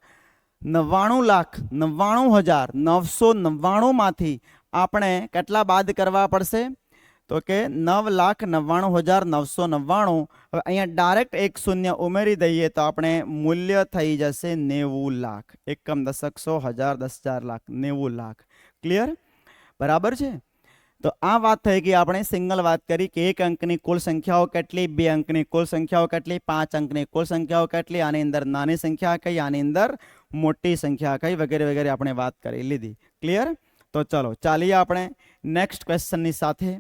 99,99,999 માંથી આપણે કેટલા બાદ કરવા પડશે તો કે 9,99,999. હવે અહીંયા ડાયરેક્ટ એક શૂન્ય ઉમેરી દઈએ તો આપણે મૂલ્ય થઈ જશે 90 લાખ. એકમ દશક 100 1000 10,000 લાખ 90 લાખ. ક્લિયર, બરાબર છે. તો આ વાત થઈ ગઈ. આપણે સિંગલ વાત કરી કે એક અંકની કુલ સંખ્યાઓ કેટલી, બે અંકની કુલ સંખ્યાઓ કેટલી, 5 અંકની કુલ સંખ્યાઓ કેટલી, આની અંદર નાની સંખ્યા કઈ, આની અંદર મોટી સંખ્યા કઈ, વગેરે વગેરે આપણે વાત કરી લીધી. ક્લિયર. તો ચલો ચાલીએ આપણે નેક્સ્ટ ક્વેશ્ચનની સાથે.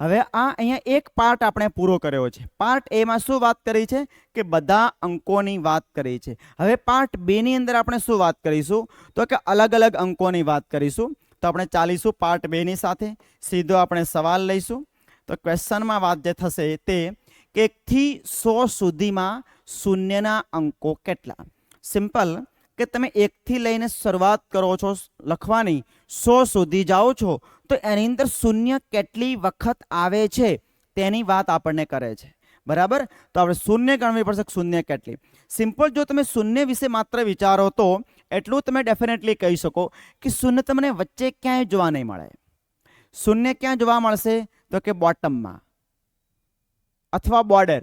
હવે આ અહીંયા એક પાર્ટ આપણે પૂરો કર્યો છે. પાર્ટ એમાં શું વાત કરી છે કે બધા અંકોની વાત કરી છે. હવે પાર્ટ બે ની અંદર આપણે શું વાત કરીશું તો કે અલગ અલગ અંકોની વાત કરીશું. તો આપણે ચાલીશું પાર્ટ 2 ની સાથે. સીધો આપણે સવાલ લઈશું. તો ક્વેશ્ચનમાં વાત જે થશે તે કે 1 થી 100 સુધીમાં શૂન્યના અંકો કેટલા. સિમ્પલ કે તમે 1 થી લઈને શરૂઆત કરો છો લખવાની, 100 સુધી જાઓ છો તો એની અંદર શૂન્ય કેટલી વખત આવે છે તેની વાત આપણને કરે છે, બરાબર. તો આપણે શૂન્ય ગણવી પડશે, શૂન્ય કેટલી. સિમ્પલ જો તમે શૂન્ય વિશે માત્ર વિચારો તો એટલું તમે ડેફિનેટલી કહી શકો કે શૂન્ય તમને વચ્ચે ક્યાંય જોવા નહીં મળે. શૂન્ય ક્યાં જોવા મળશે તો કે બોટમમાં અથવા બોર્ડર,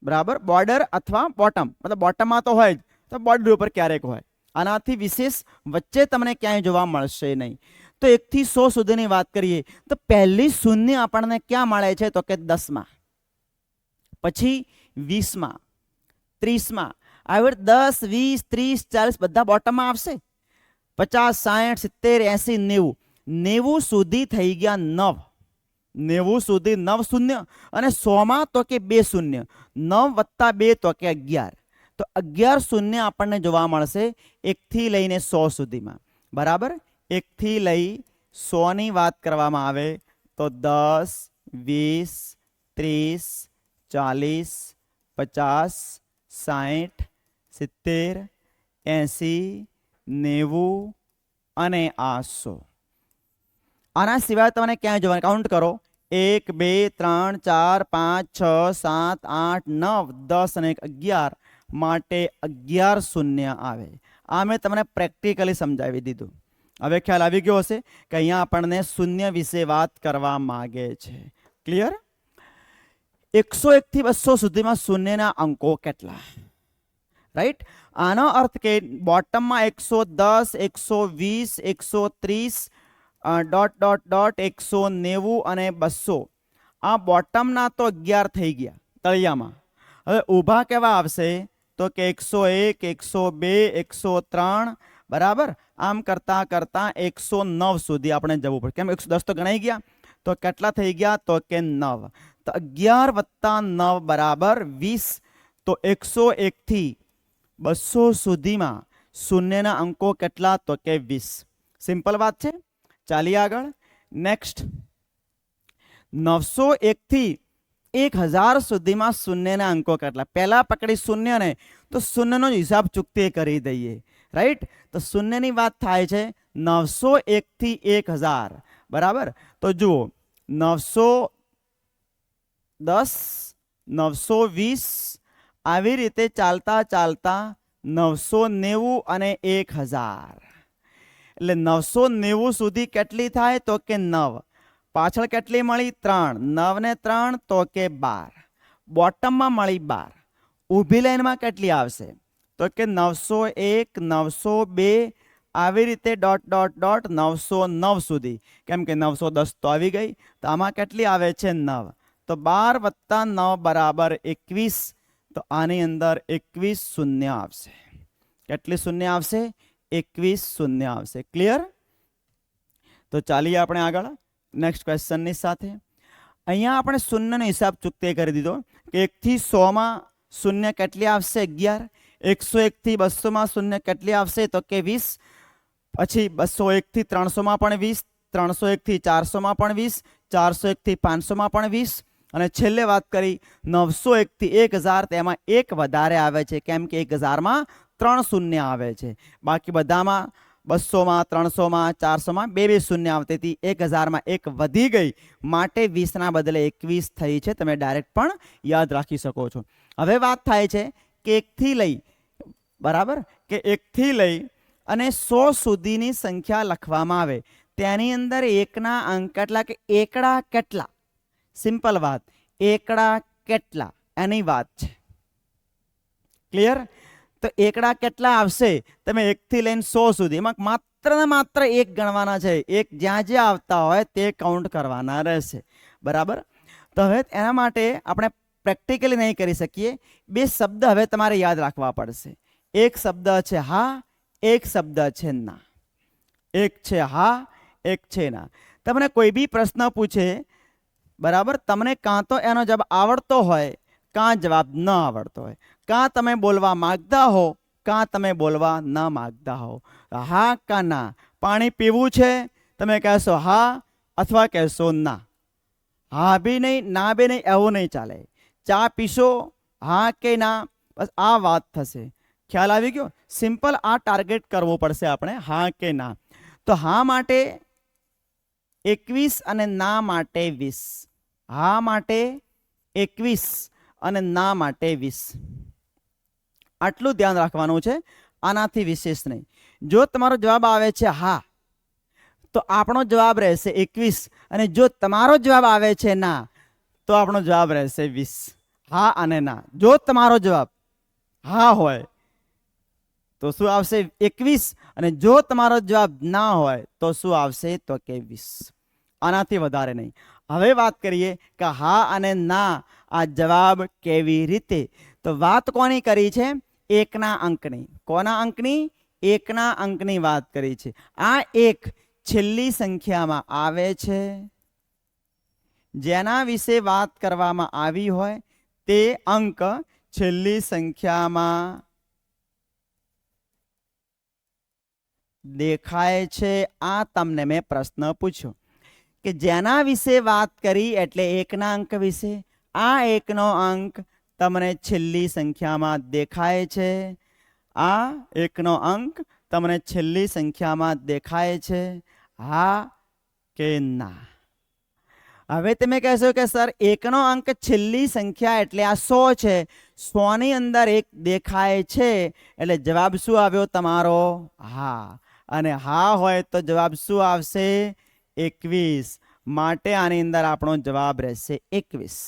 બરાબર. બોર્ડર અથવા બોટમ, મતલબ બોટમમાં તો હોય જ, તો બોર્ડર ઉપર ક્યારેક હોય. આનાથી વિશેષ વચ્ચે તમને ક્યાંય જોવા મળશે નહીં. તો 1 થી 100 સુધીની વાત કરીએ તો પહેલી શૂન્ય આપણને ક્યાં મળે છે તો કે 10માં, પછી 20માં, 30માં આવી રીતે 10, 20, 30, 40 બધા બોટમમાં આવશે. 50, 60, 70, 80, 90. 90 સુધી થઈ ગયા 9. 90 સુધી 9 શૂન્ય અને 100માં તો કે 2 શૂન્ય. 9 + 2 તો કે 11. તો 11 શૂન્ય આપણને જોવા મળશે 1 થી લઈને 100 સુધીમાં. બરાબર, 1 થી લઈ 100ની વાત કરવામાં આવે તો 10, 20, 30, 40, 50, 60, 70, 80, 90 અને 100. આના સિવાય તમને ક્યાંય જોવાનું કાઉન્ટ કરો 1, 2, 3, 4, 5, 6, 7, 8, 9, 10 અને 11 માટે 11 શૂન્ય આવે. આ મેં તમને પ્રેક્ટિકલી સમજાવી દીધું. હવે ખ્યાલ આવી ગયો હશે કે અહીંયા આપણને શૂન્ય વિશે વાત કરવા માગે છે. ક્લિયર? 101 થી 200 સુધીમાં શૂન્યના અંકો કેટલા? રાઈટ, આનો અર્થ કે બોટમમાં 110, 120, 130 .190 અને 200 આ બોટમના તો 11 થઈ ગયા તળિયામાં. હવે ઊભા કેવા આવશે તો કે 101, 102, 103 બરાબર. આમ કરતા કરતા 109 સુધી આપણે જવું પડે. કેમ 110 તો ગણાઈ ગયા તો કેટલા થઈ ગયા તો કે 9. તો 11 + 9 બરાબર 20. તો 101 થી 200 સુધીમાં શૂન્યના અંકો કેટલા તો કે 20. સિમ્પલ વાત છે. ચાલીએ આગળ. નેક્સ્ટ 901 થી 1000 સુધીમાં શૂન્યના અંકો કેટલા? પહેલા પકડી શૂન્ય ને તો શૂન્યનો હિસાબ ચૂકતે કરી દઈએ. રાઈટ, તો શૂન્યની વાત થાય છે 901 થી 1000 બરાબર. તો જુઓ 910, 920 આવી રીતે ચાલતા ચાલતા 990 અને 1000. એટલે 990 સુધી કેટલી થાય તો કે 9. પાછળ કેટલી મળી? 3. 9 ને 3 તો કે 12. બોટમમાં મળી 12. ઊભી લાઈનમાં કેટલી આવશે તો કે 901, 902 આવી રીતે ... 909 સુધી. કેમ કે 910 તો આવી ગઈ. તો આમાં કેટલી આવે છે? 9. તો 12 + 9 બરાબર 21. તો આની અંદર 21 શૂન્ય આવશે. કેટલી શૂન્ય આવશે? 21 શૂન્ય આવશે. ક્લિયર? તો ચાલીએ આપણે આગળ નેક્સ્ટ ક્વેશ્ચનની સાથે. અહીંયા આપણે શૂન્યનો હિસાબ ચૂકતે કરી દીધો કે 1 થી 100માં શૂન્ય કેટલી આવશે? 11. 101 થી 200માં શૂન્ય કેટલી આવશે તો કે 20. પછી 201 થી 300માં પણ 20. 301 થી 400માં પણ 20. 401 થી 500માં પણ 20. અને છેલ્લે વાત કરી 901 થી 1000. તેમાં એક વધારે આવે છે. કેમ કે 1000માં 3 શૂન્ય આવે છે. બાકી બધામાં 200માં, 300માં, 400માં 2 શૂન્ય આવતી હતી. 1000માં એક વધી ગઈ માટે 20ના બદલે 21 થઈ છે. તમે ડાયરેક્ટ પણ યાદ રાખી શકો છો. હવે વાત થાય છે કે 1 થી લઈ બરાબર કે 1 થી લઈ અને 100 સુધીની સંખ્યા લખવામાં આવે તેની અંદર એકના અંક કેટલા કે એકડા કેટલા? સિમ્પલ વાત, એકડા કેટલા એની વાત છે. ક્લિયર? તો એકડા કેટલા આવશે? તમે 1 થી લઈને 100 સુધી એમાં માત્ર ને માત્ર એક ગણવાના છે. એક જ્યાં જ્યાં આવતા હોય તે કાઉન્ટ કરવાના રહેશે. બરાબર. તો હવે એના માટે આપણે પ્રેક્ટિકલી નહીં કરી શકીએ. 2 શબ્દ હવે તમારે યાદ રાખવા પડશે. એક શબ્દ છે હા, એક શબ્દ છે ના. એક છે હા, એક છે ના. તમને કોઈ બી પ્રશ્ન પૂછે બરાબર, તમને કાં તો એનો જવાબ આવડતો હોય કાં જવાબ ન આવડતો હોય. કાં તમે બોલવા માગતા હો કાં તમે બોલવા ન માગતા હો. હા કાં ના. પાણી પીવું છે તમે કહેશો હા અથવા કહેશો ના. હા બી નહીં ના બી નહીં એવું નહીં ચાલે. ચા પીશો હા કે ના, બસ આ વાત થશે. ખ્યાલ આવી ગયો? સિમ્પલ આ ટાર્ગેટ કરવો પડશે આપણે, હા કે ના. તો હા માટે 21 અને ના માટે 20. હા માટે 21 અને ના માટે 20. આટલું ધ્યાન રાખવાનું છે, આનાથી વિશેષ નહીં. જો તમારો જવાબ આવે છે હા તો આપણો જવાબ રહેશે 21 અને જો તમારો જવાબ આવે છે ના તો આપણો જવાબ રહેશે 20. હા અને ના. જો તમારો જવાબ હા હોય તો શું આવશે? 21. અને જો તમારો જવાબ ના હોય તો શું આવશે? તો કે 20. આનાથી વધારે નહીં. હવે વાત કરીએ કે હા અને ના આ જવાબ કેવી રીતે. તો વાત કોની કરી છે? એકના અંકની. કોના અંકની? એકના અંકની વાત કરી છે. આ એક છેલ્લી સંખ્યામાં આવે છે. જેના વિશે વાત કરવામાં આવી હોય તે અંક છેલ્લી સંખ્યામાં દેખાય છે. આ તમને મેં પ્રશ્ન પૂછ્યો કે જેના વિશે વાત કરી એટલે એકના અંક વિશે. આ એકનો અંક તમને છેલ્લી સંખ્યામાં દેખાય છે. આ એકનો અંક તમને છેલ્લી સંખ્યામાં દેખાય છે, હા કે ના? હવે તમે કહેશો કે સર એકનો અંક છેલ્લી સંખ્યા એટલે આ 100 છે, 100 ની અંદર એક દેખાય છે, એટલે જવાબ શું આવ્યો તમારો? હા. અને હા હોય તો જવાબ શું આવશે? 21. માટે આની અંદર આપણો જવાબ રહેશે 21.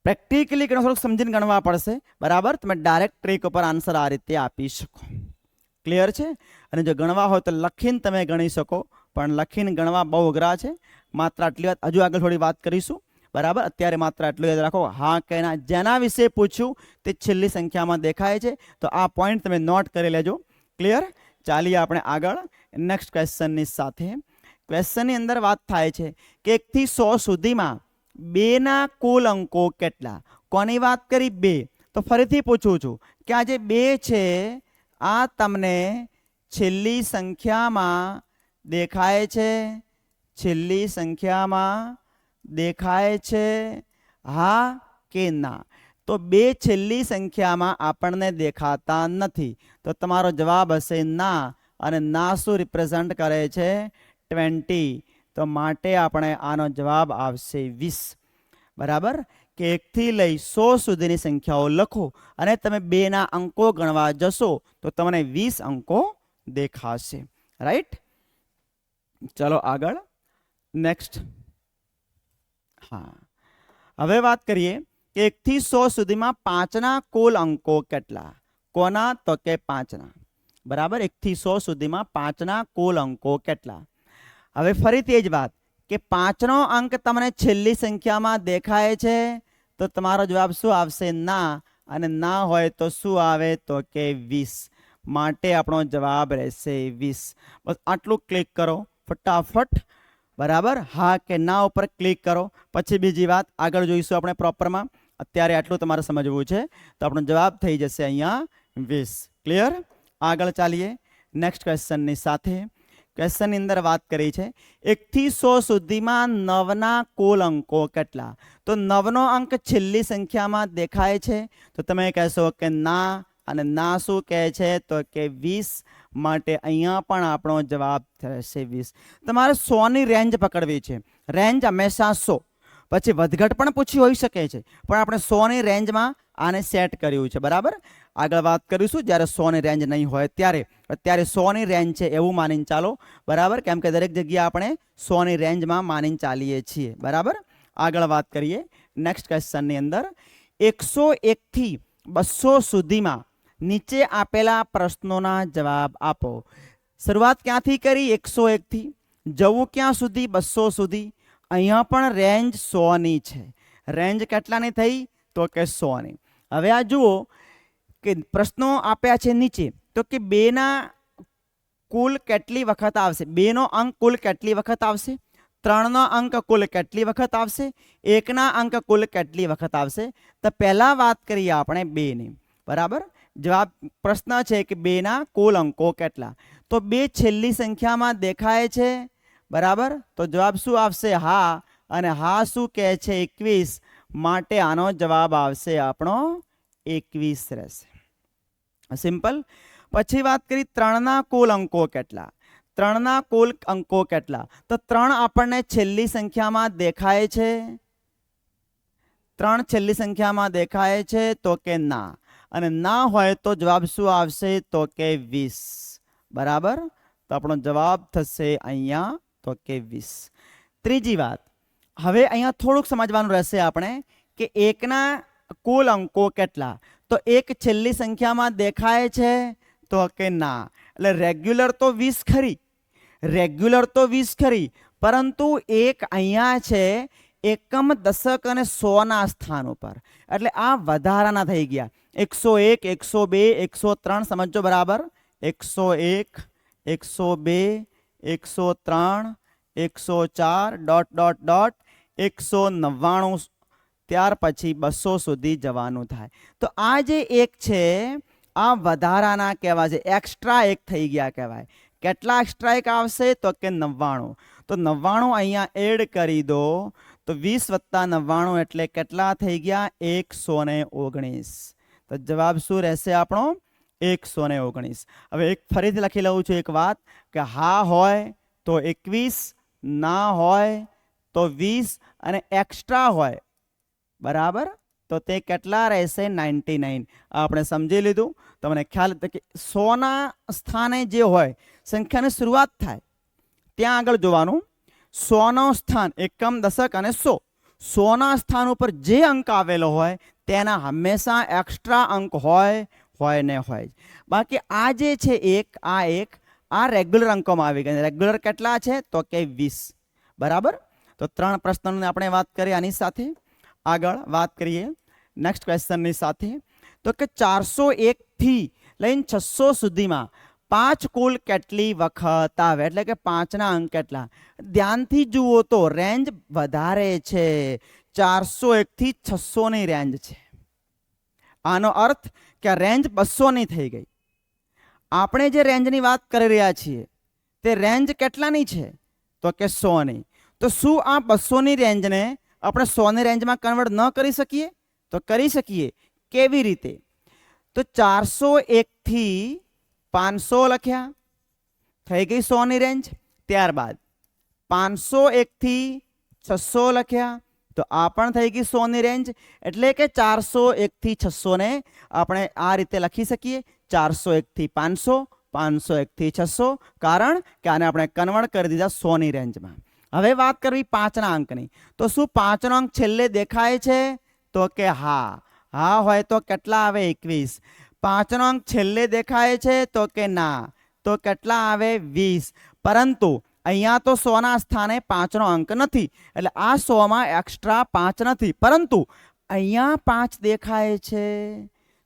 પ્રેક્ટિકલી થોડુંક સમજીને ગણવા પડશે, બરાબર? તમે ડાયરેક્ટ ટ્રીક ઉપર આન્સર આ રીતે આપી શકો. ક્લિયર છે? અને જો ગણવા હોય તો લખીને તમે ગણી શકો, પણ લખીને ગણવા બહુ અઘરા છે. માત્ર આટલી વાત હજુ આગળ થોડી વાત કરીશું, બરાબર? અત્યારે માત્ર આટલું યાદ રાખો, હા કે ના. જેના વિશે પૂછ્યું તે છેલ્લી સંખ્યામાં દેખાય છે, તો આ પોઈન્ટ તમે નોટ કરી લેજો. ક્લિયર? ચાલીએ આપણે આગળ નેક્સ્ટ ક્વેશ્ચનની સાથે. ક્વેશ્ચનની અંદર વાત થાય છે કે 1 થી 100 સુધીમાં 2 ના કુલ અંકો કેટલા? કોની વાત કરી? 2. તો ફરીથી પૂછું છું કે આ જે 2 છે આ તમને છેલ્લી સંખ્યામાં દેખાય છે? છેલ્લી સંખ્યામાં દેખાય છે, હા કે ના? તો 2 છેલ્લી સંખ્યામાં આપણને દેખાતા નથી, તો તમારો જવાબ હશે ના. અને ના શું રિપ્રેઝન્ટ કરે છે? 20. તો માટે આપણે આનો જવાબ આવશે 20. બરાબર? કે 1 થી લઈ 100 સુધીની સંખ્યાઓ લખો અને તમે 2 ના અંકો ગણવા જશો તો તમને 20 અંકો દેખાશે. રાઈટ? ચલો આગળ નેક્સ્ટ. હા, હવે વાત કરીએ કે 1 થી 100 સુધીમાં 5ના કુલ અંકો કેટલા? કોના? તો કે 5ના. બરાબર? 1 થી 100 સુધીમાં 5ના કુલ અંકો કેટલા? હવે ફરીથી એ જ વાત કે 5નો અંક તમને છેલ્લી સંખ્યામાં દેખાય છે, તો તમારો જવાબ શું આવશે? ના. અને ના હોય તો શું આવે? તો કે 20. માટે આપણો જવાબ રહેશે 20. બસ આટલું ક્લિક કરો ફટાફટ. બરાબર? હા કે ના ઉપર ક્લિક કરો. પછી બીજી વાત આગળ જોઈશું આપણે પ્રોપરમાં. અત્યારે આટલું તમારે સમજવું છે, તો આપણો જવાબ થઈ જશે અહીંયા 20. ક્લિયર? આગળ ચાલીએ નેક્સ્ટ ક્વેશ્ચનની સાથે. ક્વેશ્ચનની અંદર વાત કરી છે 1 થી 100 સુધીમાં 9ના કુલ અંકો કેટલા? તો 9નો અંક છેલ્લી સંખ્યામાં દેખાય છે, તો તમે કહેશો કે ના. અને ના શું કહે છે? તો કે 20. માટે અહીંયા પણ આપણો જવાબ થશે 20. તમારે 100ની રેન્જ પકડવી છે. રેન્જ હંમેશા 100. પછી વધઘટ પણ પૂછી હોઈ શકે છે, પણ આપણે 100ની રેન્જમાં આને સેટ કર્યું છે. બરાબર? આગળ વાત કરીશું જ્યારે 100ની રેન્જ નહીં હોય ત્યારે. અત્યારે 100ની રેન્જ છે એવું માનીને ચાલો. બરાબર? કેમ કે દરેક જગ્યાએ આપણે 100ની રેન્જમાં માનીને ચાલીએ છીએ. બરાબર? આગળ વાત કરીએ નેક્સ્ટ ક્વેશ્ચનની અંદર. 101 થી 200 સુધીમાં નીચે આપેલા પ્રશ્નોના જવાબ આપો. શરૂઆત ક્યાંથી કરી? 101 થી. જવું ક્યાં સુધી? 200 સુધી. અહીંયા પણ રેન્જ 100ની છે. રેન્જ કેટલાની થઈ? તો કે 100ની. હવે આ જુઓ કે પ્રશ્નો આપ્યા છે નીચે, તો કે 2ના કુલ કેટલી વખત આવશે? 2નો અંક કુલ કેટલી વખત આવશે? 3નો અંક કુલ કેટલી વખત આવશે? 1ના અંક કુલ કેટલી વખત આવશે? તો પહેલા વાત કરીએ આપણે 2ની. બરાબર? જવાબ પ્રશ્ન છે કે 2ના કુલ અંકો કેટલા? તો 2 છેલ્લી સંખ્યામાં દેખાય છે. બરાબર? તો જવાબ શું આવશે? હા. અને હા શું કહે છે? 21. માટે આનો જવાબ આવશે આપણો 21 રહેશે. સિમ્પલ. પછી વાત કરી 3ના કુલ અંકો કેટલા? 3ના કુલ અંકો કેટલા? તો 3 આપણને છેલ્લી સંખ્યામાં દેખાય છે. 3 છેલ્લી સંખ્યામાં દેખાય છે, તો કે ના. અને ના હોય તો જવાબ શું આવશે? તો કે 20. બરાબર? તો આપણો જવાબ થશે અહીંયા તો કે 20. ત્રીજી વાત, હવે અહીંયા થોડુંક સમજવાનું રહેશે આપણે કે 1ના કુલ અંકો કેટલા? તો 1 છેલ્લી સંખ્યામાં દેખાય છે, તો કે ના. એટલે રેગ્યુલર તો 20 ખરી, રેગ્યુલર તો 20 ખરી, પરંતુ 1 અહીંયા છે એકમ, દશક અને 100ના સ્થાન ઉપર. એટલે આ વધારાના થઈ ગયા. 101, 102, 103 સમજો બરાબર. 101, 102, 103, 104 ડોટ ડોટ ડોટ 199, ત્યાર પછી 200 સુધી જવાનું થાય. તો આ જે એક છે આ વધારાના કહેવાય છે, એક્સ્ટ્રા એક થઈ ગયા કહેવાય. કેટલા એક્સ્ટ્રા એક આવશે તો કે 99. તો 99 અહીંયા એડ કરી દો તો 20 + 99 એટલે કેટલા થઈ ગયા? 119. તો જવાબ શું રહેશે આપણો? 119. હવે એક ફરીથી લખી લઉં છું એક વાત કે હા હોય તો 21, ના હોય તો 20 અને એક્સ્ટ્રા હોય બરાબર તો તે કેટલા રહેશે? 99. આપણે સમજી લીધું. તમને ખ્યાલ હતો કે 100ના સ્થાને જે હોય સંખ્યાની શરૂઆત થાય ત્યાં આગળ જોવાનું. 100નો સ્થાન એકમ, દશક અને 100. 100ના સ્થાન ઉપર જે અંક આવેલો હોય તેના હંમેશા એક્સ્ટ્રા અંક હોય ને હોય. બાકી આ જે છે આ રેગ્યુલર અંકોમાં આવી ગયા. રેગ્યુલર કેટલા છે તો કે 20 બરાબર. તો 3 પ્રશ્નોની આપણે વાત કરીએ. આની સાથે આગળ વાત કરીએ નેક્સ્ટ ક્વેશ્ચનની સાથે. તો કે 401 થી લઈને 600 સુધીમાં 5 કુલ કેટલી વખત આવે? એટલે કે 5ના અંક કેટલા? ધ્યાનથી જુઓ તો રેન્જ વધારે છે. 401 થી 600 ની રેન્જ છે. આનો અર્થ કે રેન્જ 200ની થઈ ગઈ. આપણે જે રેન્જની વાત કરી રહ્યા છીએ તે રેન્જ કેટલાની છે તો કે 100ની. તો શું આ 200ની રેન્જને આપણે 100ની રેન્જમાં કન્વર્ટ ન કરી શકીએ? તો કરી શકીએ. કેવી રીતે? તો 401 થી 500 લખ્યા, થઈ ગઈ 100ની રેન્જ. ત્યારબાદ 501 થી 600 લખ્યા તો આ પણ થઈ ગઈ 100ની રેન્જ. એટલે કે 401 થી 600 ને આપણે આ રીતે લખી શકીએ 401 થી 500, 501 થી 600, કારણ કે આને આપણે કન્વર્ટ કરી દીધા 100ની રેન્જમાં. હવે વાત કરવી 5ના અંકની. તો શું 5નો અંક છેલ્લે દેખાય છે તો કે હા હોય તો કેટલા આવે? 21. 5નો અંક છેલ્લે દેખાય છે તો કે ના, તો કેટલા આવે? 20. પરંતુ અહીંયા તો 100ના સ્થાને 5નો અંક નથી એટલે આ 100માં એક્સ્ટ્રા 5 નથી, પરંતુ અહીંયા 5 દેખાય છે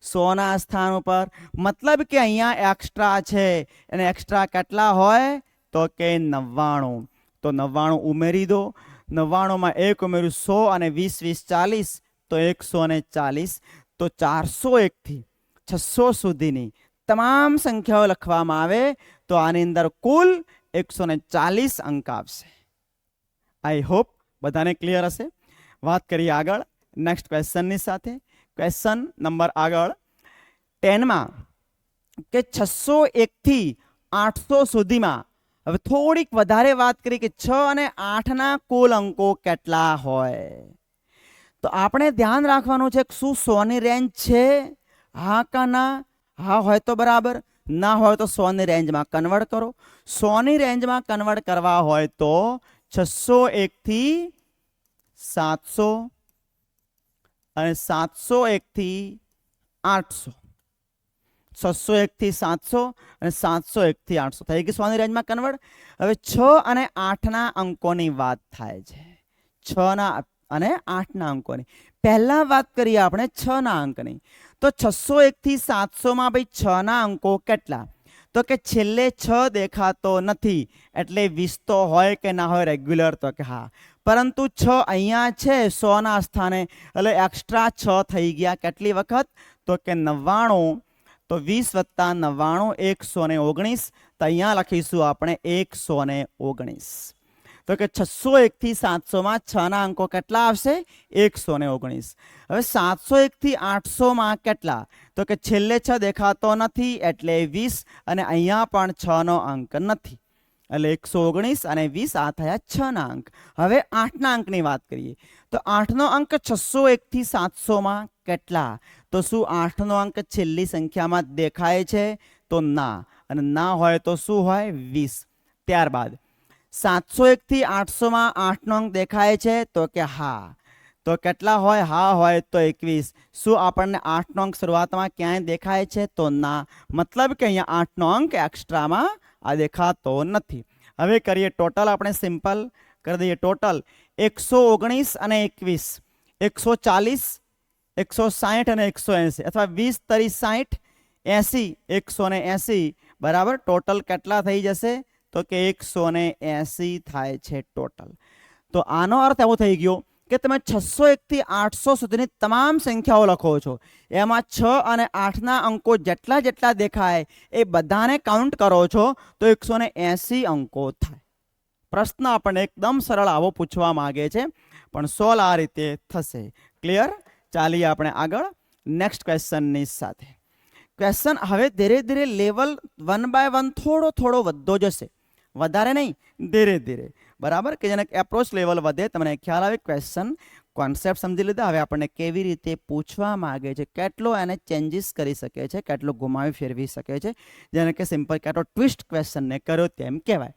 100ના સ્થાન ઉપર. મતલબ કે અહીંયા એક્સ્ટ્રા છે અને એક્સ્ટ્રા કેટલા હોય તો કે 99. તો 99 ઉમેરી દો. 99માં 1 ઉમેર્યું 100 અને 20, 20, 40 તો 140. તો 401 થી 600 સુધીની તમામ સંખ્યાઓ લખવામાં આવે તો આની અંદર કુલ 140 અંક આવશે. આઈ હોપ બધાને ક્લિયર હશે. વાત કરીએ આગળ નેક્સ્ટ ક્વેશ્ચનની સાથે. ક્વેશ્ચન નંબર આગળ 10માં કે 601 થી 800 સુધીમાં હવે થોડીક વધારે વાત કરી કે 6 અને 8ના કુલ અંકો કેટલા હોય. તો આપણે ધ્યાન રાખવાનું છે કે શું 100ની રેન્જ છે? હા કે ના? હા હોય તો બરાબર, ના હોય તો 100ની રેન્જમાં કન્વર્ટ કરો. 100ની રેન્જમાં કન્વર્ટ કરવા હોય તો 601 થી 700 અને 701 થી 800. 601 થી 700 અને 701 થી 800 થઈ ગઈ 100ની રેન્જમાં કન્વર્ટ. હવે 6 અને 8ના અંકોની વાત થાય છે. 6 અને 8ના અંકોની. પહેલા વાત કરીએ આપણે 6ના અંકની. તો 601 થી 700માં ભાઈ 6ના અંકો કેટલા? તો કે છેલ્લે 6 દેખાતો નથી એટલે 20 તો હોય કે ના હોય રેગ્યુલર તો કે હા, પરંતુ 6 અહીંયા છે 100ના સ્થાને એટલે એક્સ્ટ્રા 6 થઈ ગયા. કેટલી વખત તો કે 99. તો 20 + 99 119. તો અહીંયા લખીશું આપણે 119. તો કે 601 થી 700માં 6ના અંકો કેટલા આવશે? 119. હવે 701 થી 800માં કેટલા? તો કે છેલ્લે 6 દેખાતો નથી એટલે 20 અને અહીંયા પણ 6નો અંક નથી એટલે 119 અને 20 આ થયા 6ના અંક. હવે 8ના અંકની વાત કરીએ તો 8નો અંક 601 થી 700માં કેટલા? તો શું 8નો અંક છેલ્લી સંખ્યામાં દેખાય છે? તો ના, અને ના હોય તો શું હોય? 20. ત્યારબાદ 701 થી 800માં 8નો અંક દેખાય છે તો કે હા, તો કેટલા હોય? હા હોય તો 21. શું આપણને 8નો અંક શરૂઆતમાં ક્યાંય દેખાય છે? તો ના, મતલબ કે અહીંયા 8નો અંક એક્સ્ટ્રામાં આ દેખાતો નથી. હવે કરીએ ટોટલ. આપણે સિમ્પલ કરી દઈએ ટોટલ. 119 અને 21 140 160 અને 180 અથવા 20 તરી 60 80 180 બરાબર ટોટલ કેટલા થઈ જશે તો કે 180 થાય છે ટોટલ. તો આનો અર્થ એવો થઈ ગયો કે તમે 601 થી 800 સુધીની તમામ સંખ્યાઓ લખો છો, એમાં 6 અને 8ના અંકો જેટલા જેટલા દેખાય એ બધાને કાઉન્ટ કરો છો તો 180 અંકો થાય. પ્રશ્ન આપણને એકદમ સરળ આવો પૂછવા માંગે છે, પણ સોલ્વ આ રીતે થશે. ક્લિયર? ચાલીએ આપણે આગળ નેક્સ્ટ ક્વેશ્ચનની સાથે. ક્વેશ્ચન હવે ધીરે ધીરે લેવલ 1 બાય 1 થોડો થોડો વધતો જશે, વધારે નહીં, ધીરે ધીરે, બરાબર, કે જેને એપ્રોચ લેવલ વધે તમને ખ્યાલ આવે. ક્વેશ્ચન કોન્સેપ્ટ સમજી લીધા, હવે આપણને કેવી રીતે પૂછવા માંગે છે, કેટલો એને ચેન્જીસ કરી શકે છે, કેટલો ગુમાવી ફેરવી શકે છે, જેને કે સિમ્પલ કેટલો ટ્વિસ્ટ ક્વેશ્ચનને કર્યો તેમ કહેવાય.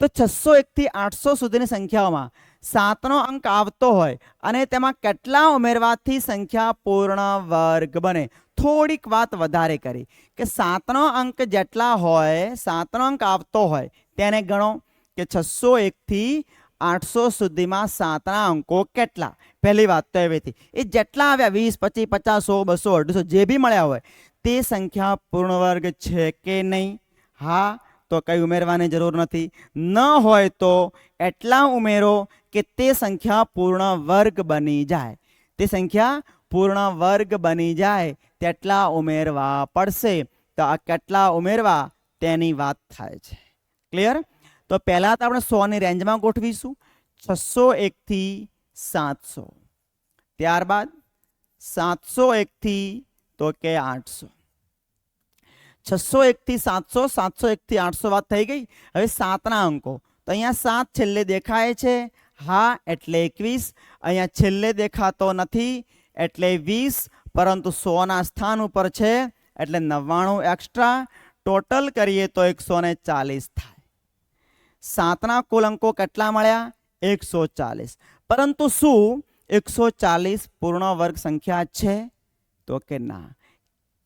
તો 601 થી 800 સુધીની સંખ્યાઓમાં 7નો અંક આવતો હોય અને તેમાં કેટલા ઉમેરવાથી સંખ્યા પૂર્ણ વર્ગ બને. થોડીક વાત વધારે કરી કે 7નો અંક જેટલા હોય, 7નો અંક આવતો હોય તેને ગણો કે 601 થી 800 સુધીમાં 7ના અંકો કેટલા. પહેલી વાત તો એવી હતી, એ જેટલા આવ્યા 20 25 50 100 200 150 જે બી મળ્યા હોય તે સંખ્યા પૂર્ણ વર્ગ છે કે નહીં. હા તો કંઈ ઉમેરવાની જરૂર નથી. ન હોય તો એટલા ઉમેરો કે તે સંખ્યા પૂર્ણ વર્ગ બની જાય. તે સંખ્યા પૂર્ણ વર્ગ બની જાય તેટલા ઉમેરવા પડશે. તો આ કેટલા ઉમેરવા તેની વાત થાય છે. ક્લિયર? તો પહેલાં તો આપણે 100ની રેન્જમાં ગોઠવીશું, 601 થી 700, ત્યારબાદ 701 થી તો કે 800, 601 થી 700, 701 થી 800 વાત થઈ ગઈ. હવે 7ના અંકો તો અહીંયા 7 છેલ્લે દેખાય છે, હા એટલે 21. અહીંયા છેલ્લે દેખાતો નથી એટલે 20, પરંતુ 100ના સ્થાન ઉપર છે એટલે 99 એક્સ્ટ્રા. ટોટલ કરીએ તો 140 થાય. 7ના કુલ અંકો કેટલા મળ્યા? 140. પરંતુ શું 140 પૂર્ણ વર્ગ સંખ્યા છે તો કે ના.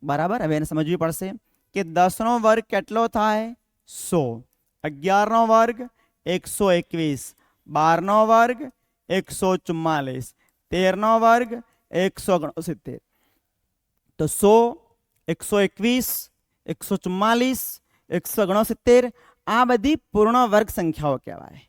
બરાબર, હવે એને સમજવી પડશે કે 10નો વર્ગ કેટલો થાય? 100. 11નો વર્ગ 121, 12નો વર્ગ 144, 13નો વર્ગ 169. તો 100, 121, 144, 169 આ બધી પૂર્ણ વર્ગ સંખ્યાઓ કહેવાય.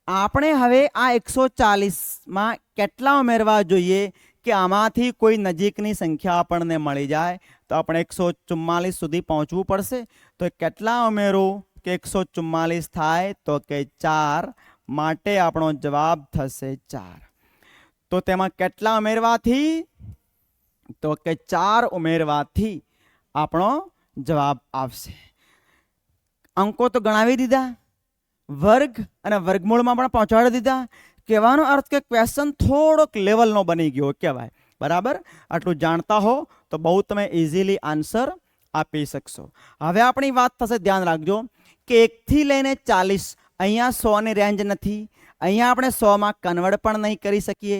આપણે હવે આ 140માં કેટલા ઉમેરવા જોઈએ કે આમાંથી કોઈ નજીકની સંખ્યા આપણને મળી જાય? તો આપણે 144 સુધી પહોંચવું પડશે. તો કેટલા ઉમેરો કે 144 થાય તો કે 4. માટે આપણો જવાબ થશે 4. તો તેમાં કેટલા ઉમેરવાથી? તો કે 4 ઉમેરવાથી આપણો જવાબ આવશે. અંકો તો ગણાવી દીધા, વર્ગ અને વર્ગમૂળમાં પણ પહોંચાડી દીધા. કહેવાનો અર્થ કે ક્વેશ્ચન થોડોક લેવલનો બની ગયો કહેવાય. બરાબર, આટલું જાણતા હો તો બહુ તમે ઇઝીલી આન્સર આપી શકશો. હવે આપણી વાત થશે, ધ્યાન રાખજો કે 1 થી લઈને 40 અહીંયા 100ની રેન્જ નથી. અહીંયા આપણે 100માં કન્વર્ટ પણ નહીં કરી શકીએ.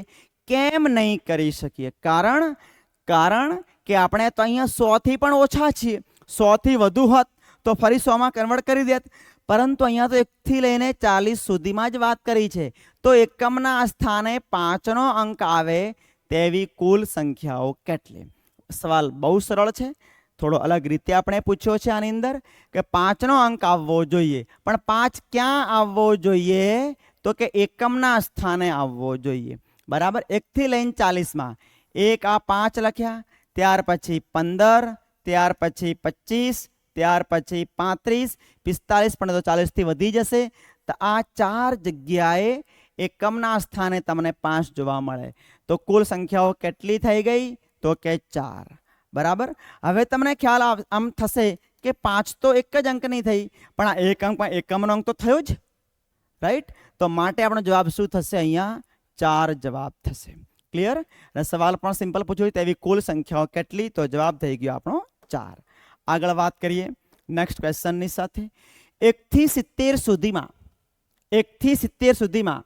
કેમ નહીં કરી શકીએ? કારણ કે આપણે તો અહીંયા 100થી પણ ઓછા છીએ. 100થી વધુ હોત તો ફરી 100માં કન્વર્ટ કરી દેત, પરંતુ અહીંયા તો 1 થી લઈને 40 સુધીમાં જ વાત કરી છે. તો એકમના સ્થાને 5નો અંક આવે તેવી કુલ સંખ્યાઓ કેટલી? સવાલ બહુ સરળ છે, થોડો અલગ રીતે આપણે પૂછ્યો છે આની અંદર કે 5નો અંક આવવો જોઈએ, પણ 5 ક્યાં આવવો જોઈએ? તો કે એકમના સ્થાને આવવો જોઈએ. બરાબર, 1 થી લઈને 40માં 1 આ 5 લખ્યા, ત્યાર પછી 15, ત્યાર પછી 25, ત્યાર પછી 35, 45 પણ તો 40થી વધી જશે. તો આ 4 જગ્યાએ એકમના સ્થાને તમને 5 જોવા મળે. તો કુલ સંખ્યાઓ કેટલી થઈ ગઈ? તો કે 4. બરાબર, હવે તમને ખ્યાલ આમ થશે કે 5 તો એક જ અંકની થઈ, પણ આ એક અંકમાં એકમનો અંક તો થયો જ, રાઈટ? તો માટે આપણો જવાબ શું થશે? અહીંયા 4 જવાબ થશે. ક્લિયર? અને સવાલ પણ સિમ્પલ પૂછ્યો, તેવી કુલ સંખ્યાઓ કેટલી? તો જવાબ થઈ ગયો આપણો 4. આગળ વાત કરીએ નેક્સ્ટ ક્વેશ્ચનની સાથે. 1 થી 70 સુધીમાં, 1 થી 70 સુધીમાં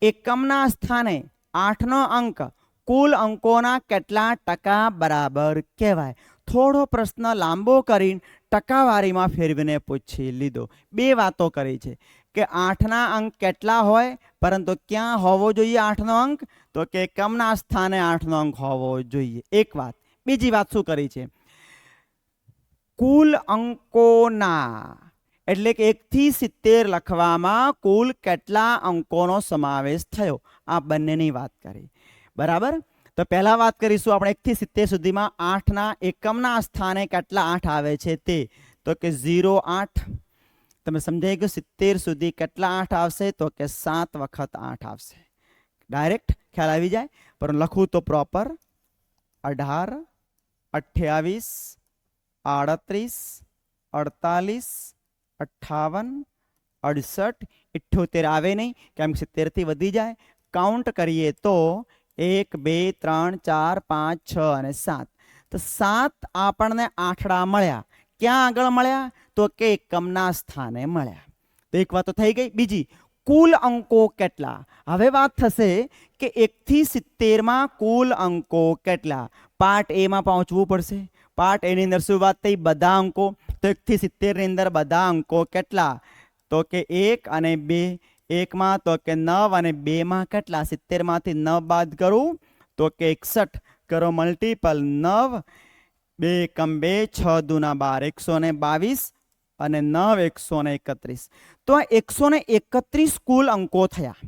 એકમના સ્થાને 8નો અંક કુલ અંકોના કેટલા ટકા બરાબર કહેવાય? થોડો પ્રશ્ન લાંબો કરીને ટકાવારીમાં ફેરવીને પૂછી લીધો. બે વાતો કરી છે કે 8ના અંક કેટલા હોય, પરંતુ ક્યાં હોવો જોઈએ 8નો અંક, તો કે એકમના સ્થાને 8નો અંક હોવો જોઈએ. એક વાત. બીજી વાત શું કરી છે, કુલ અંકોના એટલે કે 1 થી 70 લખવામાં કુલ કેટલા અંકોનો સમાવેશ થયો, આ બંનેની વાત કરી. બરાબર. તો પહેલા વાત કરીશું આપણે 1 થી 70 સુધીમાં 8ના એકમના સ્થાને કેટલા 8 આવે છે તે, તો કે 0 8. તમે સમજાઈ ગયું. 70 સુધી કેટલા 8 આવશે, તો કે 7 વખત 8 આવશે. ડાયરેક્ટ ખ્યાલ આવી જાય, પણ લખું તો પ્રોપર 18 28 38 48 58 68 78 આવે નહીં, કેમ કે 70 થી વધી જાય. કાઉન્ટ કરીએ તો 1 2 3 4 5 6 અને 7. તો 7 આપણને આંઠડા મળ્યા. ક્યાં આગળ મળ્યા, તો કે એકમના સ્થાને મળ્યા. તો એક વાત તો થઈ ગઈ. બીજી, કુલ અંકો કેટલા. હવે વાત થશે કે 1 થી 70માં કુલ અંકો કેટલા. પાર્ટ એ માં પહોંચવું પડશે. પાર્ટ એ ની અંદર શું વાત થઈ, બધા અંકો. તો 1 થી 70 ની અંદર બધા અંકો કેટલા, તો કે 1 અને 2. 1 માં તો કે 9 અને 2 માં કેટલા, 70 માંથી 9 બાદ કરું તો કે 61. કરો મલ્ટીપલ 9 2 એકમ 2 6 દુના 12 122 અને 9 131. તો આ 131 કુલ અંકો થયા.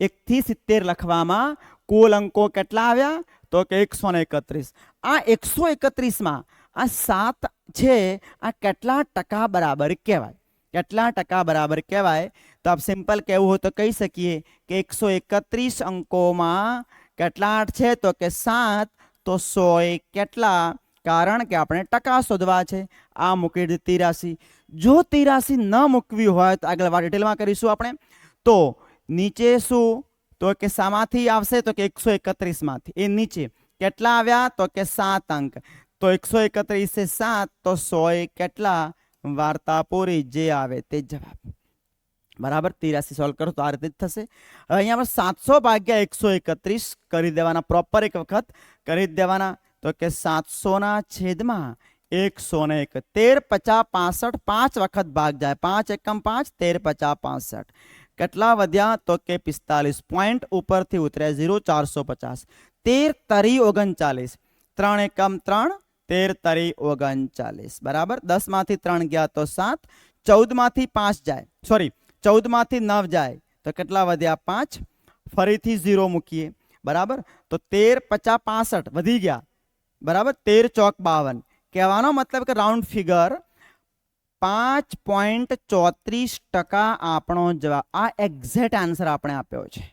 1 થી 70 લખવામાં કુલ અંકો કેટલા આવ્યા, તો કે 131. આ 131માં આ 7 છે, આ કેટલા ટકા બરાબર કહેવાય, કેટલા ટકા બરાબર કહેવાય. તો આપ સિમ્પલ કહેવું હોય તો કહી શકીએ કે 131 અંકોમાં કેટલા 8 છે, તો કે 7. તો 100 કેટલા, કારણ કે આપણે ટકા શોધવા છે. આ મૂકી દે 83. જો 83 ન મૂકવી હોય તો આગળ ડિટેલમાં કરીશું આપણે. તો નીચે શું, તો કે શામાંથી આવશે, તો કે 131માંથી. એ નીચે કેટલા આવ્યા, તો કે 7 અંક. તો 131 से 7 તો 100 કેટલા, વાર્તા પૂરી. જે આવે તે જવાબ. બરાબર. 83 સોલ્વ કરો તો આ રીતે જ થશે. હવે અહીંયા 700 ભાગ્યા 131 કરી દેવાના, પ્રોપર એક વખત કરી દેવાના. તો કે 700 ના છેદમાં 101. 13 50 65 5 વખત ભાગ જાય. 5 એકમ 5 13 50 65. કેટલા વધ્યા, તો કે 45. પોઈન્ટ ઉપરથી ઉતર્યા 0 450. 13 તરી 39. 3 એકમ 3 13 તરી 39. બરાબર. 10 માંથી 3 ગયા તો 7. 14 માંથી 5 જાય, સોરી 14 માંથી 9 જાય તો કેટલા વધ્યા 5. ફરીથી 0 મૂકીએ. બરાબર. તો 13 50 65 વધી ગયા. બરાબર. 13 ચોક 52. કહેવાનો મતલબ કે રાઉન્ડ ફિગર 5.34% આપણો જવાબ. આ એક્ઝેક્ટ આન્સર આપણે આપ્યો છે.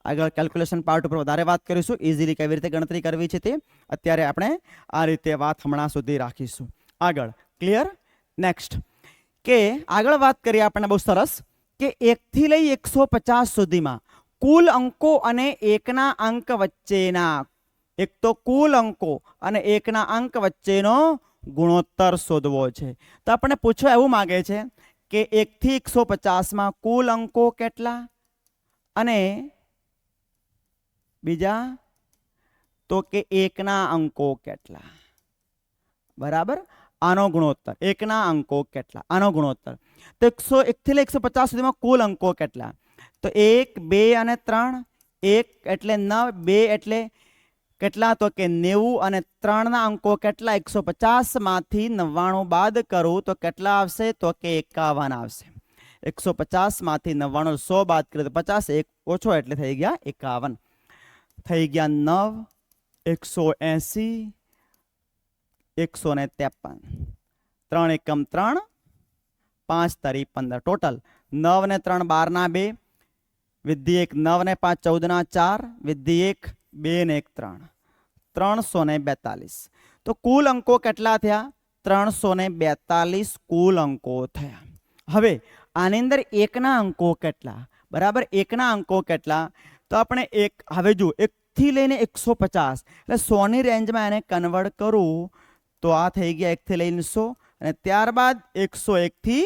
આગળ કેલ્ક્યુલેશન પાર્ટ ઉપર વધારે વાત કરીશું, ઇઝીલી કેવી રીતે ગણતરી કરવી છે તે. અત્યારે આપણે આ રીતે વાત હમણાં સુધી રાખીશું. આગળ ક્લિયર. નેક્સ્ટ કે આગળ વાત કરીએ આપણે બહુ સરસ કે 1 થી લઈ 150 સુધીમાં કુલ અંકો અને 1ના અંક વચ્ચેના, એક તો કુલ અંકો અને 1ના અંક વચ્ચેનો ગુણોત્તર શોધવો છે. તો આપણને પૂછવા એવું માંગે છે કે 1 થી 150માં કુલ અંકો કેટલા અને બીજા તો કે 1ના અંકો કેટલા. બરાબર. આનો ગુણોત્તર 1ના અંકો કેટલા, આનો ગુણોત્તર. તો 1 થી લઈ 150 સુધીમાં કુલ અંકો કેટલા, તો 1 2 અને 3. 1 એટલે 9, 2 એટલે કેટલા, તો કે 90 અને 3ના અંકો કેટલા, 150 માંથી 99 બાદ કરું તો કેટલા આવશે, તો કે 51 આવશે. 150 માંથી 99 100 બાદ કરીએ તો 50, 1 ઓછો એટલે થઈ ગયા 51. થઈ ગયા 9 180 153. 3 એકમ 3 5 તરી 15. ટોટલ 9 ને 3 12 ના 2 વિધિ 1 9 ને 5 14 ના 4 વિધિ 1 2 ને 1 3 342. તો કુલ અંકો કેટલા થયા, 342 કુલ અંકો થયા. હવે આની અંદર 1ના અંકો કેટલા. બરાબર. 1ના અંકો કેટલા, તો આપણે એક હવે જો 1 થી લઈને 150 એટલે 100 ની રેન્જમાં એને કન્વર્ટ કરું તો આ થઈ ગયા 1 થી લઈને 100 અને ત્યારબાદ 101 થી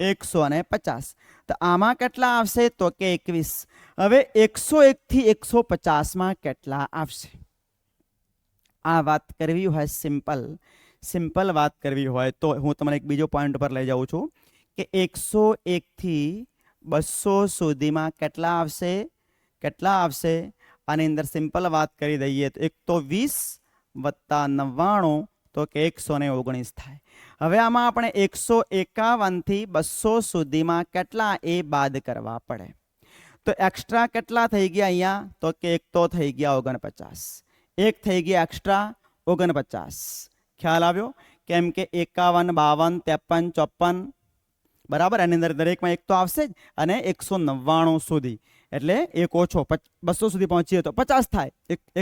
150. તો આમાં કેટલા આવશે, તો કે 21. હવે 101 થી 150માં કેટલા આવશે. આ વાત કરવી હોય સિમ્પલ. સિમ્પલ વાત કરવી હોય તો હું તમને એક બીજો પોઈન્ટ પર લઈ જાઉં છું કે 101 થી 200 સુધીમાં કેટલા આવશે આની અંદર સિમ્પલ વાત કરી દઈએ તો એક તો 20 વત્તા 99 તો કે 119 થાય. હવે આમાં આપણે 151 થી 200 સુધીમાં કેટલા એ બાદ કરવા પડે. તો એક્સ્ટ્રા કેટલા થઈ ગયા અહીંયા તો કે એક તો થઈ ગયા 49, એક થઈ ગયા એક્સ્ટ્રા 49. ખ્યાલ આવ્યો? કેમ કે 51, 52, 53, 54 બરાબર, એની અંદર દરેકમાં એક તો આવશે જ, અને 199 સુધી એટલે એક ઓછો 200 સુધી પહોંચીએ તો 50 થાય.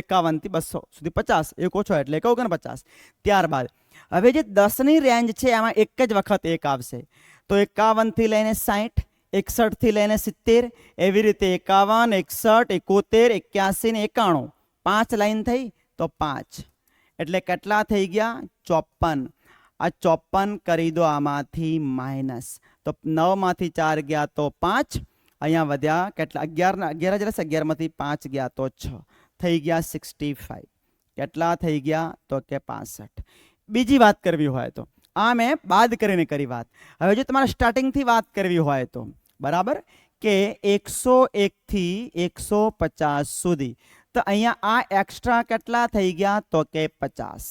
51 થી 200 સુધી 50, એક ઓછો એટલે 49. ત્યારબાદ હવે જે 10ની રેન્જ છે એમાં એક જ વખત એક આવશે. તો 51 થી લઈને 60, 61 થી લઈને 70, એવી રીતે 51, 61, 71, 81 ને 91, 5 લાઈન થઈ તો 5 એટલે કેટલા થઈ ગયા 54. આ 54 કરી દો આમાંથી માઇનસ, તો 9 માંથી 4 ગયા તો 5, અહીંયા વધ્યા કેટલા 11 જ રહેશે, 11 માંથી 5 ગયા તો 6, થઈ ગયા 65. કેટલા થઈ ગયા તો કે 65. બીજી વાત કરવી હોય તો આ મેં બાદ કરીને કરી વાત. હવે જો તમારે સ્ટાર્ટિંગથી વાત કરવી હોય તો બરાબર કે 101 થી 150 સુધી, તો અહીંયા આ એક્સ્ટ્રા કેટલા થઈ ગયા તો કે 50.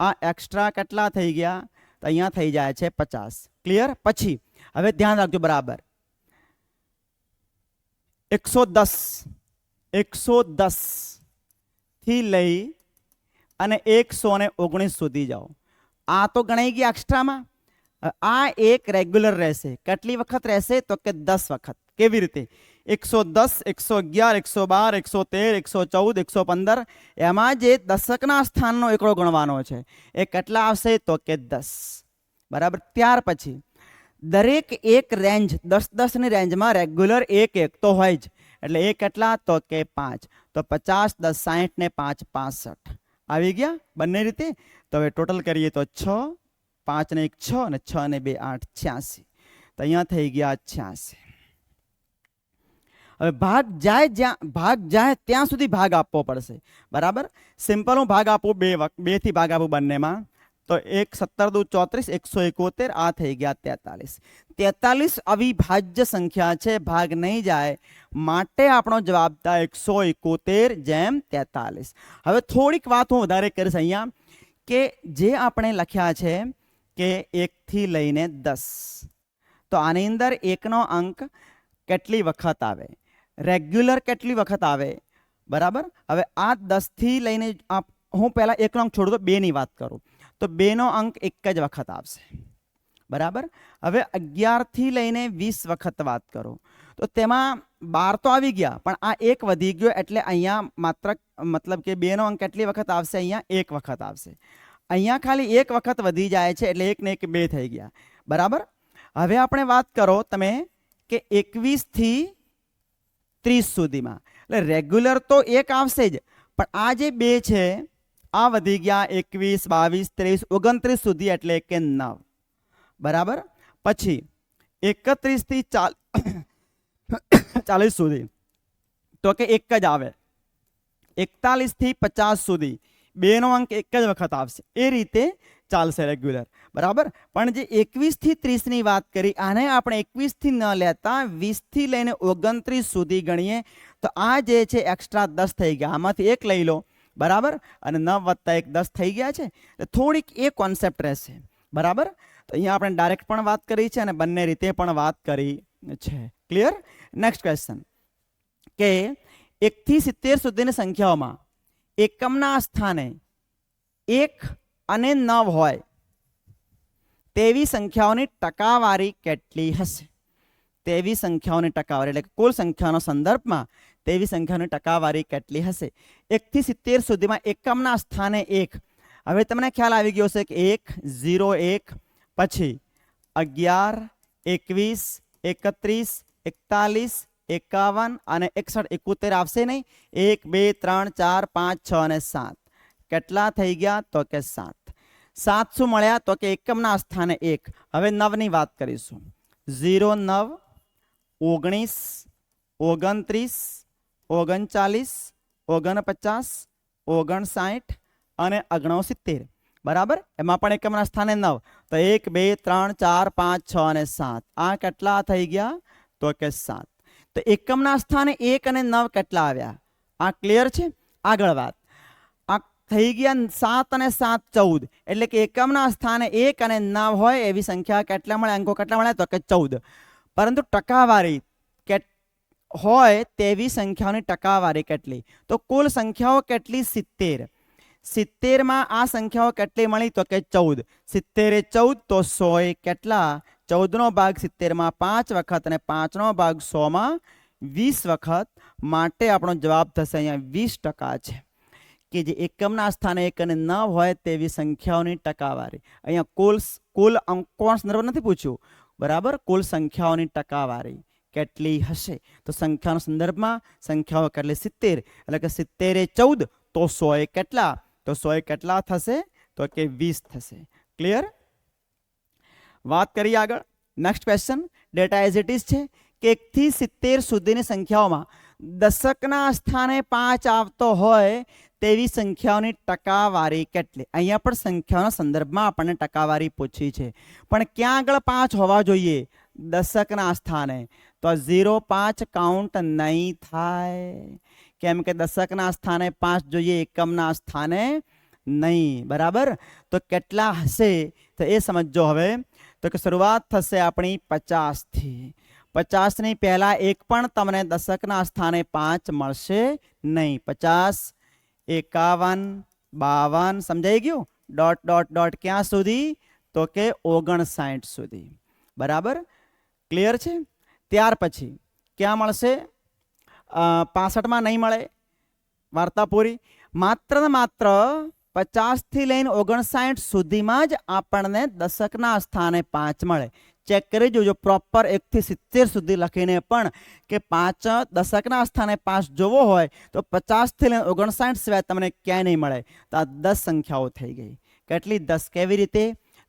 આ એક્સ્ટ્રા કેટલા થઈ ગયા તો અહીંયા થઈ જાય છે 50. ક્લિયર? પછી હવે ધ્યાન રાખજો બરાબર, 110 થી લઈ અને 119 સુધી જાઓ. આ તો ગણાઈ ગયા એક્સ્ટ્રામાં. આ એક રેગ્યુલર રહેશે. કેટલી વખત રહેશે તો કે 10 વખત. કેવી રીતે? 110, 111, 112, 113, 114, 115, એમાં જે દશકના સ્થાનનો એકડો ગણવાનો છે એ કેટલા આવશે તો કે 10. બરાબર. ત્યાર પછી દરેક એક રેન્જ 10-10ની રેન્જમાં રેગ્યુલર એક તો હોય જ, એટલે એ કેટલા તો કે 5. તો 50, 10, 60 ને 5, 65 આવી ગયા બંને રીતે. તો હવે ટોટલ કરીએ તો 6, 5 ને 1 6 અને 6 ને 2 8, 86. તો અહીંયા થઈ ગયા 86. હવે ભાગ જાય ત્યાં સુધી ભાગ આપવો પડશે. બરાબર. સિમ્પલ હું ભાગ આપું 2 થી ભાગ આપું બંનેમાં, તો 1 17 દુ 34, 171, આ થઈ ગયા 43. 43 અવિભાજ્ય સંખ્યા છે, ભાગ નહીં જાય, માટે આપણો જવાબ થાય 171/43. હવે થોડીક વાત હું વધારે કરીશ અહીંયા કે જે આપણે લખ્યા છે કે 1 થી લઈને 10, તો આની અંદર 1નો અંક કેટલી વખત આવે, રેગ્યુલર કેટલી વખત આવે. બરાબર. હવે આ 10 થી લઈને હું પહેલા 1નો અંક છોડું તો 2ની વાત કરું તો 2નો અંક એક જ વખત આવશે. બરાબર. હવે 11 થી લઈને 20 વખત વાત કરો તો તેમાં 12 તો આવી ગયા, પણ આ એક વધી ગયો એટલે અહીંયા માત્ર મતલબ કે 2નો અંક કેટલી વખત આવશે, અહીંયા એક વખત આવશે. અહીંયા ખાલી એક વખત વધી જાય છે એટલે 1 ને 1 2 થઈ ગયા. બરાબર. હવે આપણે વાત કરો તમે કે 21 થી 30 સુધીમાં, એટલે રેગ્યુલર તો એક આવશે જ, પણ આ જે 2 છે આ વધી ગયા 21, 22, 23, 29 સુધી એટલે કે 9. બરાબર. પછી 31 થી 40 સુધી તો કે એક જ આવે. 41 થી 50 સુધી 2નો અંક એક જ વખત આવશે. એ રીતે ચાલશે રેગ્યુલર. બરાબર. પણ જે 21 થી 30ની વાત કરી, આને આપણે 21 થી ન લેતા 20 થી લઈને 29 સુધી ગણીએ તો આ જે છે એક્સ્ટ્રા 10 થઈ ગયા. આમાંથી એક લઈ લો. બરાબર. અને 9 વત્તા 1 10 થઈ ગયા છે. થોડીક એ કોન્સેપ્ટ રહેશે. બરાબર. તો અહીંયા આપણે ડાયરેક્ટ પણ વાત કરી છે અને બંને રીતે પણ વાત કરી છે. ક્લિયર? નેક્સ્ટ ક્વેશ્ચન કે 1 થી 70 સુધીની સંખ્યાઓમાં એકમના સ્થાને 1 અને 9 હોય તેવી સંખ્યાઓની ટકાવારી કેટલી હશે? તેવી સંખ્યાઓની ટકાવારી એટલે કુલ સંખ્યાનો સંદર્ભમાં તેવી સંખ્યાની ટકાવારી કેટલી હશે? 1 થી 70 સુધીમાં એકમના સ્થાને 1. હવે તમને ખ્યાલ આવી ગયો છે કે 1, 0, 1, પછી 11, 21, 31, 41, 51 અને 61, 71 આવશે નહીં. 1, 2, 3, 4, 5, 6 અને 7 કેટલા થઈ ગયા તો કે 7. 7 શું મળ્યા તો કે એકમના સ્થાને 1. હવે 9ની વાત કરીશું. 0, 9, 19, 29, 39, 49, 59 અને 69. બરાબર, એમાં પણ એકમના સ્થાને 9. તો 1 2 3 4 5 6 અને 7 આ કેટલા થઈ ગયા? તો કે 7. તો એકમના સ્થાને 1 અને 9 કેટલા આવ્યા? આ ક્લિયર છે? આગળ વાત, આ થઈ ગયા 7 અને 7 14. એટલે કે એકમના સ્થાને 1 અને 9 હોય એવી સંખ્યા કેટલા મળે? અંકો કેટલા મળે? તો કે 14. પરંતુ ટકાવારી હોય તેવી સંખ્યાઓની ટકાવારી કેટલી? તો કુલ સંખ્યાઓ કેટલી? 70. 70 આ સંખ્યાઓ કેટલી મળી? તો કે 14. 70 એ 14 તો 100 એ કેટલા? 14 નો ભાગ 70 5 વખત અને 5 નો ભાગ 100 20 વખત. માટે આપણો જવાબ થશે અહીંયા 20% છે કે જે એકમના સ્થાને 1 અને 9 હોય તેવી સંખ્યાઓની ટકાવારી. અહીંયા કુલ અંકોના સંદર્ભ નથી પૂછ્યું, બરાબર, કુલ સંખ્યાઓની ટકાવારી કેટલી હશે? તો સંખ્યાના સંદર્ભમાં સંખ્યાઓ કેટલી? 70. એટલે કે 70 એ 14 તો 100 એ કેટલા? તો 100 એ કેટલા થશે? તો કે 20 થશે. ક્લિયર? વાત કરીએ આગળ. Next question, data as it is છે કે 1 થી 70 સુધીની સંખ્યાઓમાં દશકના સ્થાને 5 આવતો હોય તેવી સંખ્યાઓની ટકાવારી કેટલી? અહીંયા પણ સંખ્યાઓના સંદર્ભમાં આપણને ટકાવારી પૂછી છે, પણ ક્યાં આગળ 5 હોવા જોઈએ? દશકના સ્થાને. તો 0 5 કાઉન્ટ નહીં થાય, કેમ કે દશકના સ્થાને 5 જોઈએ, એકમના સ્થાને નહીં. બરાબર, તો કેટલા હશે તો એ સમજો. હવે તો કે શરૂઆત થશે આપણી 50 થી. 50 ની પહેલા એક પણ તમને દશકના સ્થાને 5 મળશે નહીં. 50 51 52 સમજાઈ ગયું? ડોટ ડોટ ડોટ ક્યાં સુધી? તો કે 59 સુધી. બરાબર, ક્લિયર છે? ત્યાર પછી ક્યાં મળશે? 65 નહીં મળે. વાર્તા પૂરી. માત્ર ને માત્ર 50 થી લઈને 59 સુધીમાં જ આપણને દશકના સ્થાને 5 મળે. ચેક કરી જોજો પ્રોપર 1 થી 70 સુધી લખીને પણ કે 5 દશકના સ્થાને 5 જોવો હોય તો 50 થી લઈને 59 સિવાય તમને ક્યાંય નહીં મળે. તો આ 10 સંખ્યાઓ થઈ ગઈ. કેટલી? 10. કેવી રીતે?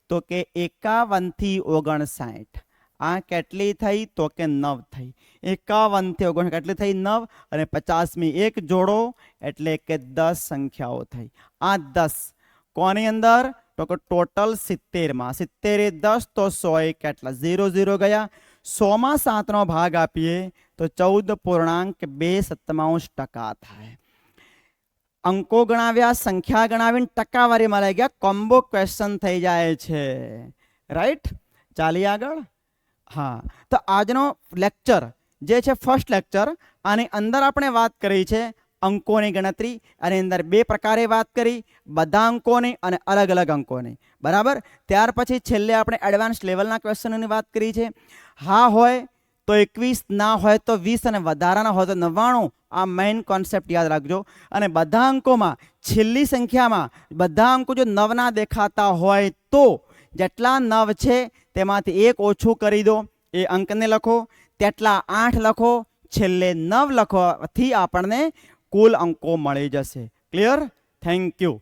તો કે 51 થી 59. આ કેટલી થઈ? તો કે 9 થઈ. 51 થી 59 કેટલી થઈ? 9. અને 50મી એક જોડો એટલે કે 10 સંખ્યાઓ થઈ. આ 10 કોની અંદર? તો કે ટોટલ 70 70 એ 10 તો 100 એ કેટલા? 0 0 ગયા. 100 7 નો ભાગ આપીએ તો 14.297% થાય. અંકો ગણાવ્યા, સંખ્યા ગણાવીને ટકાવારી મળી ગયા. કોમ્બો ક્વેશ્ચન થઈ જાય છે. રાઈટ? ચાલીએ આગળ. હા, તો આજનો લેક્ચર જે છે ફર્સ્ટ લેક્ચર, આની અંદર આપણે વાત કરી છે અંકોની ગણતરી. આની અંદર 2 પ્રકારે વાત કરી, બધા અંકોની અને અલગ અલગ અંકોની. બરાબર, ત્યાર પછી છેલ્લે આપણે એડવાન્સ લેવલના ક્વેશ્ચનોની વાત કરી છે. હા હોય તો 21, ના હોય તો 20 અને વધારાના હોય તો 99. આ મેઇન કોન્સેપ્ટ યાદ રાખજો. અને બધા અંકોમાં છેલ્લી સંખ્યામાં બધા અંકો જો 9ના દેખાતા હોય તો જેટલા 9 છે તેમાંથી 1 ઓછું કરી દો, એ અંકને લખો. તેટલા 8 લખો, છેલ્લે 9 લખવાથી આપણને કુલ અંકો મળી જશે. ક્લિયર? Thank you.